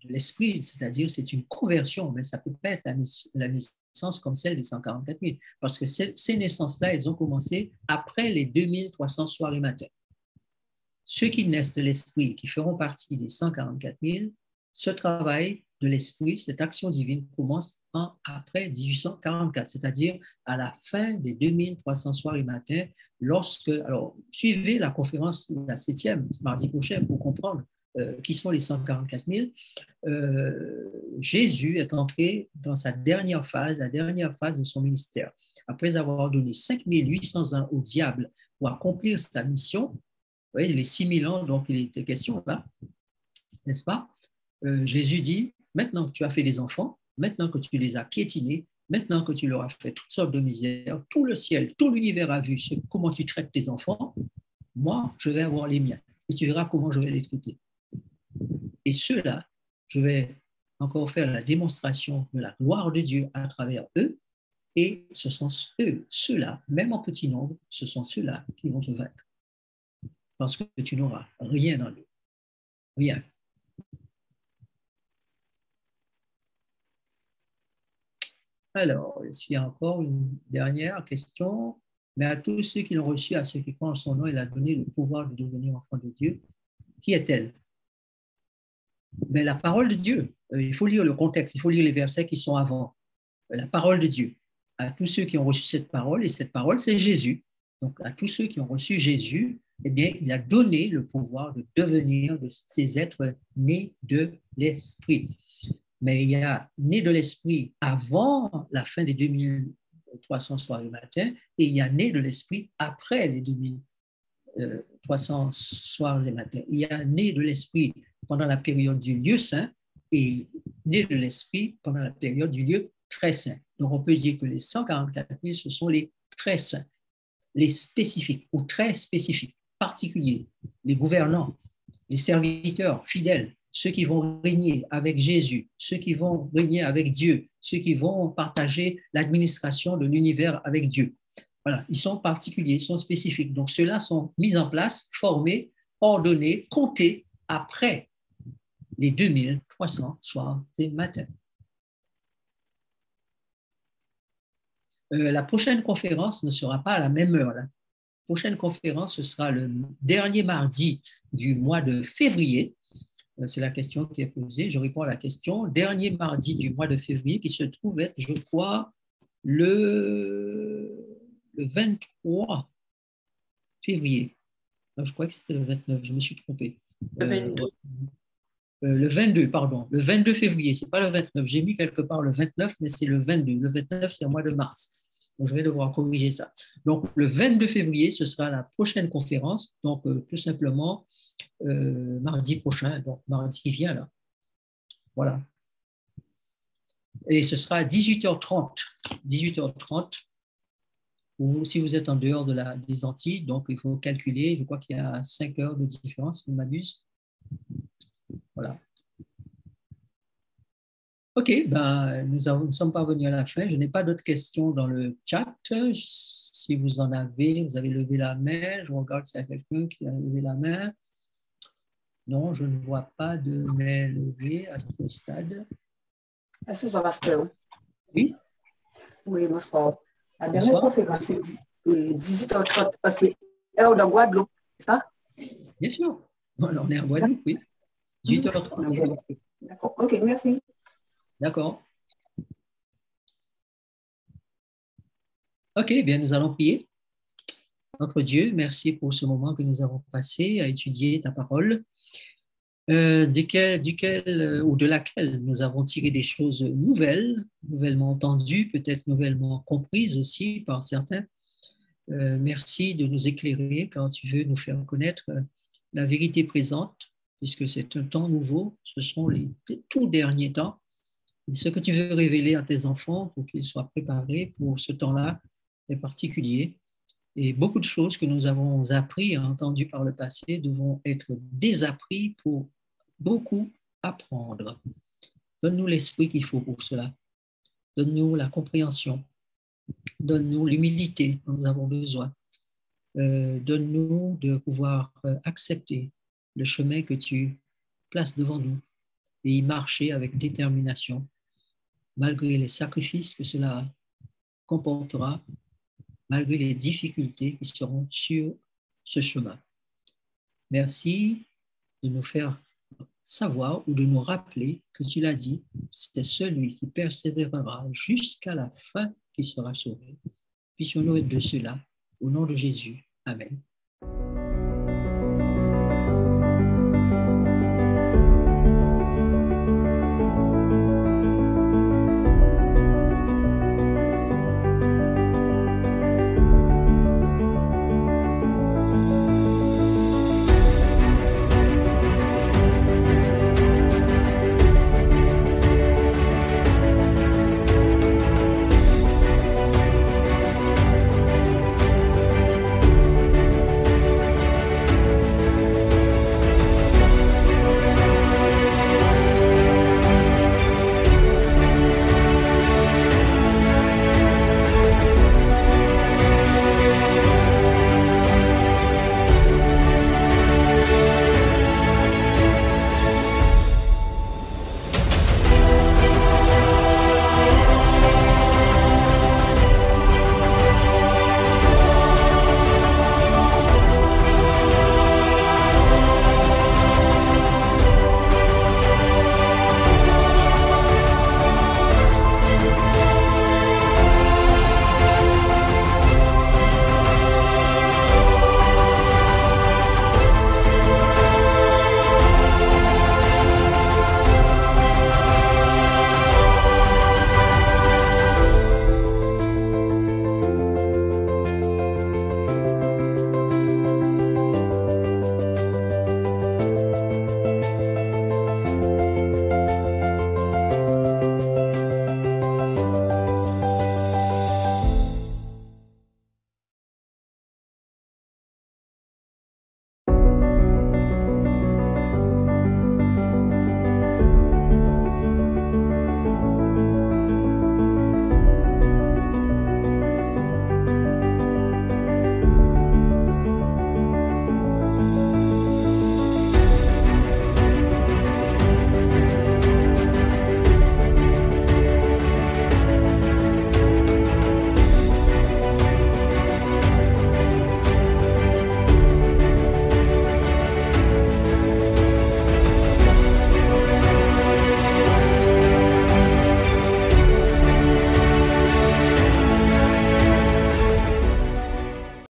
l'esprit, c'est-à-dire c'est une conversion, mais ça ne peut pas être la naissance comme celle des 144 000, parce que ces naissances-là, elles ont commencé après les 2300 soirs et matins. Ceux qui naissent de l'esprit, qui feront partie des 144 000, ce travail de l'esprit, cette action divine commence après 1844, c'est-à-dire à la fin des 2300 soirs et matins, alors suivez la conférence, la 7e, mardi prochain, pour comprendre qui sont les 144 000, Jésus est entré dans sa dernière phase, la dernière phase de son ministère. Après avoir donné 5 800 ans au diable pour accomplir sa mission, vous voyez, les 6 000 ans dont il était question là, n'est-ce pas? Jésus dit, maintenant que tu as fait des enfants, maintenant que tu les as piétinés, maintenant que tu leur as fait toutes sortes de misères, tout le ciel, tout l'univers a vu comment tu traites tes enfants, moi, je vais avoir les miens. Et tu verras comment je vais les traiter. Et ceux-là, je vais encore faire la démonstration de la gloire de Dieu à travers eux. Et ce sont ceux-là, même en petit nombre, ce sont ceux-là qui vont te vaincre. Parce que tu n'auras rien dans eux. Rien. Alors, il y a encore une dernière question. Mais à tous ceux qui l'ont reçu, à ceux qui croient en son nom, il a donné le pouvoir de devenir enfant de Dieu. Qui est-elle? Mais la parole de Dieu. Il faut lire le contexte, il faut lire les versets qui sont avant. La parole de Dieu. À tous ceux qui ont reçu cette parole, et cette parole, c'est Jésus. Donc, à tous ceux qui ont reçu Jésus, eh bien, il a donné le pouvoir de devenir de ces êtres nés de l'Esprit. Mais il y a né de l'Esprit avant la fin des 2300 soirs du matin, et il y a né de l'Esprit après les 2300 soirs du matin. Il y a né de l'Esprit pendant la période du lieu saint et né de l'Esprit pendant la période du lieu très saint. Donc, on peut dire que les 144 000, ce sont les très saints, les spécifiques ou très spécifiques, particuliers, les gouvernants, les serviteurs fidèles, ceux qui vont régner avec Jésus, ceux qui vont régner avec Dieu, ceux qui vont partager l'administration de l'univers avec Dieu. Voilà, ils sont particuliers, ils sont spécifiques. Donc, ceux-là sont mis en place, formés, ordonnés, comptés après les 2300 soirs et matins. La prochaine conférence ne sera pas à la même heure. La prochaine conférence, ce sera le dernier mardi du mois de février. C'est la question qui est posée. Je réponds à la question. Dernier mardi du mois de février, qui se trouve être, je crois, le 23 février. Je crois que c'était le 29, je me suis trompé. Le 22, pardon. Le 22 février, ce n'est pas le 29. J'ai mis quelque part le 29, mais c'est le 22. Le 29, c'est le mois de mars. Donc, je vais devoir corriger ça. Donc, le 22 février, ce sera la prochaine conférence. Donc, tout simplement, mardi prochain, donc mardi qui vient là. Voilà. Et ce sera à 18h30. 18h30. Ou si vous êtes en dehors des Antilles, donc il faut calculer, je crois qu'il y a 5 heures de différence, je m'abuse. Voilà. OK, ben, nous sommes parvenus à la fin. Je n'ai pas d'autres questions dans le chat. Si vous en avez, vous avez levé la main. Je regarde s'il y a quelqu'un qui a levé la main. Non, je ne vois pas de main levée à ce stade. Excuse-moi, pasteur. Oui? Oui, bonsoir. La dernière conférence, c'est 18h30. C'est heure de Guadeloupe, c'est ça? Bien sûr. On est en Guadeloupe, oui. 18h30. D'accord. OK, merci. D'accord. OK, bien, nous allons prier. Notre Dieu, merci pour ce moment que nous avons passé à étudier ta parole, duquel ou de laquelle nous avons tiré des choses nouvelles, nouvellement entendues, peut-être nouvellement comprises aussi par certains. Merci de nous éclairer quand tu veux nous faire connaître la vérité présente, puisque c'est un temps nouveau, ce sont les tout derniers temps. Et ce que tu veux révéler à tes enfants pour qu'ils soient préparés pour ce temps-là est particulier. Et beaucoup de choses que nous avons appris et entendues par le passé devront être désappris pour beaucoup apprendre. Donne-nous l'esprit qu'il faut pour cela. Donne-nous la compréhension. Donne-nous l'humilité dont nous avons besoin. Donne-nous de pouvoir accepter le chemin que tu places devant nous et y marcher avec détermination, malgré les sacrifices que cela comportera, malgré les difficultés qui seront sur ce chemin. Merci de nous faire savoir ou de nous rappeler que tu l'as dit, c'est celui qui persévérera jusqu'à la fin qui sera sauvé. Puissions-nous être de cela, au nom de Jésus. Amen.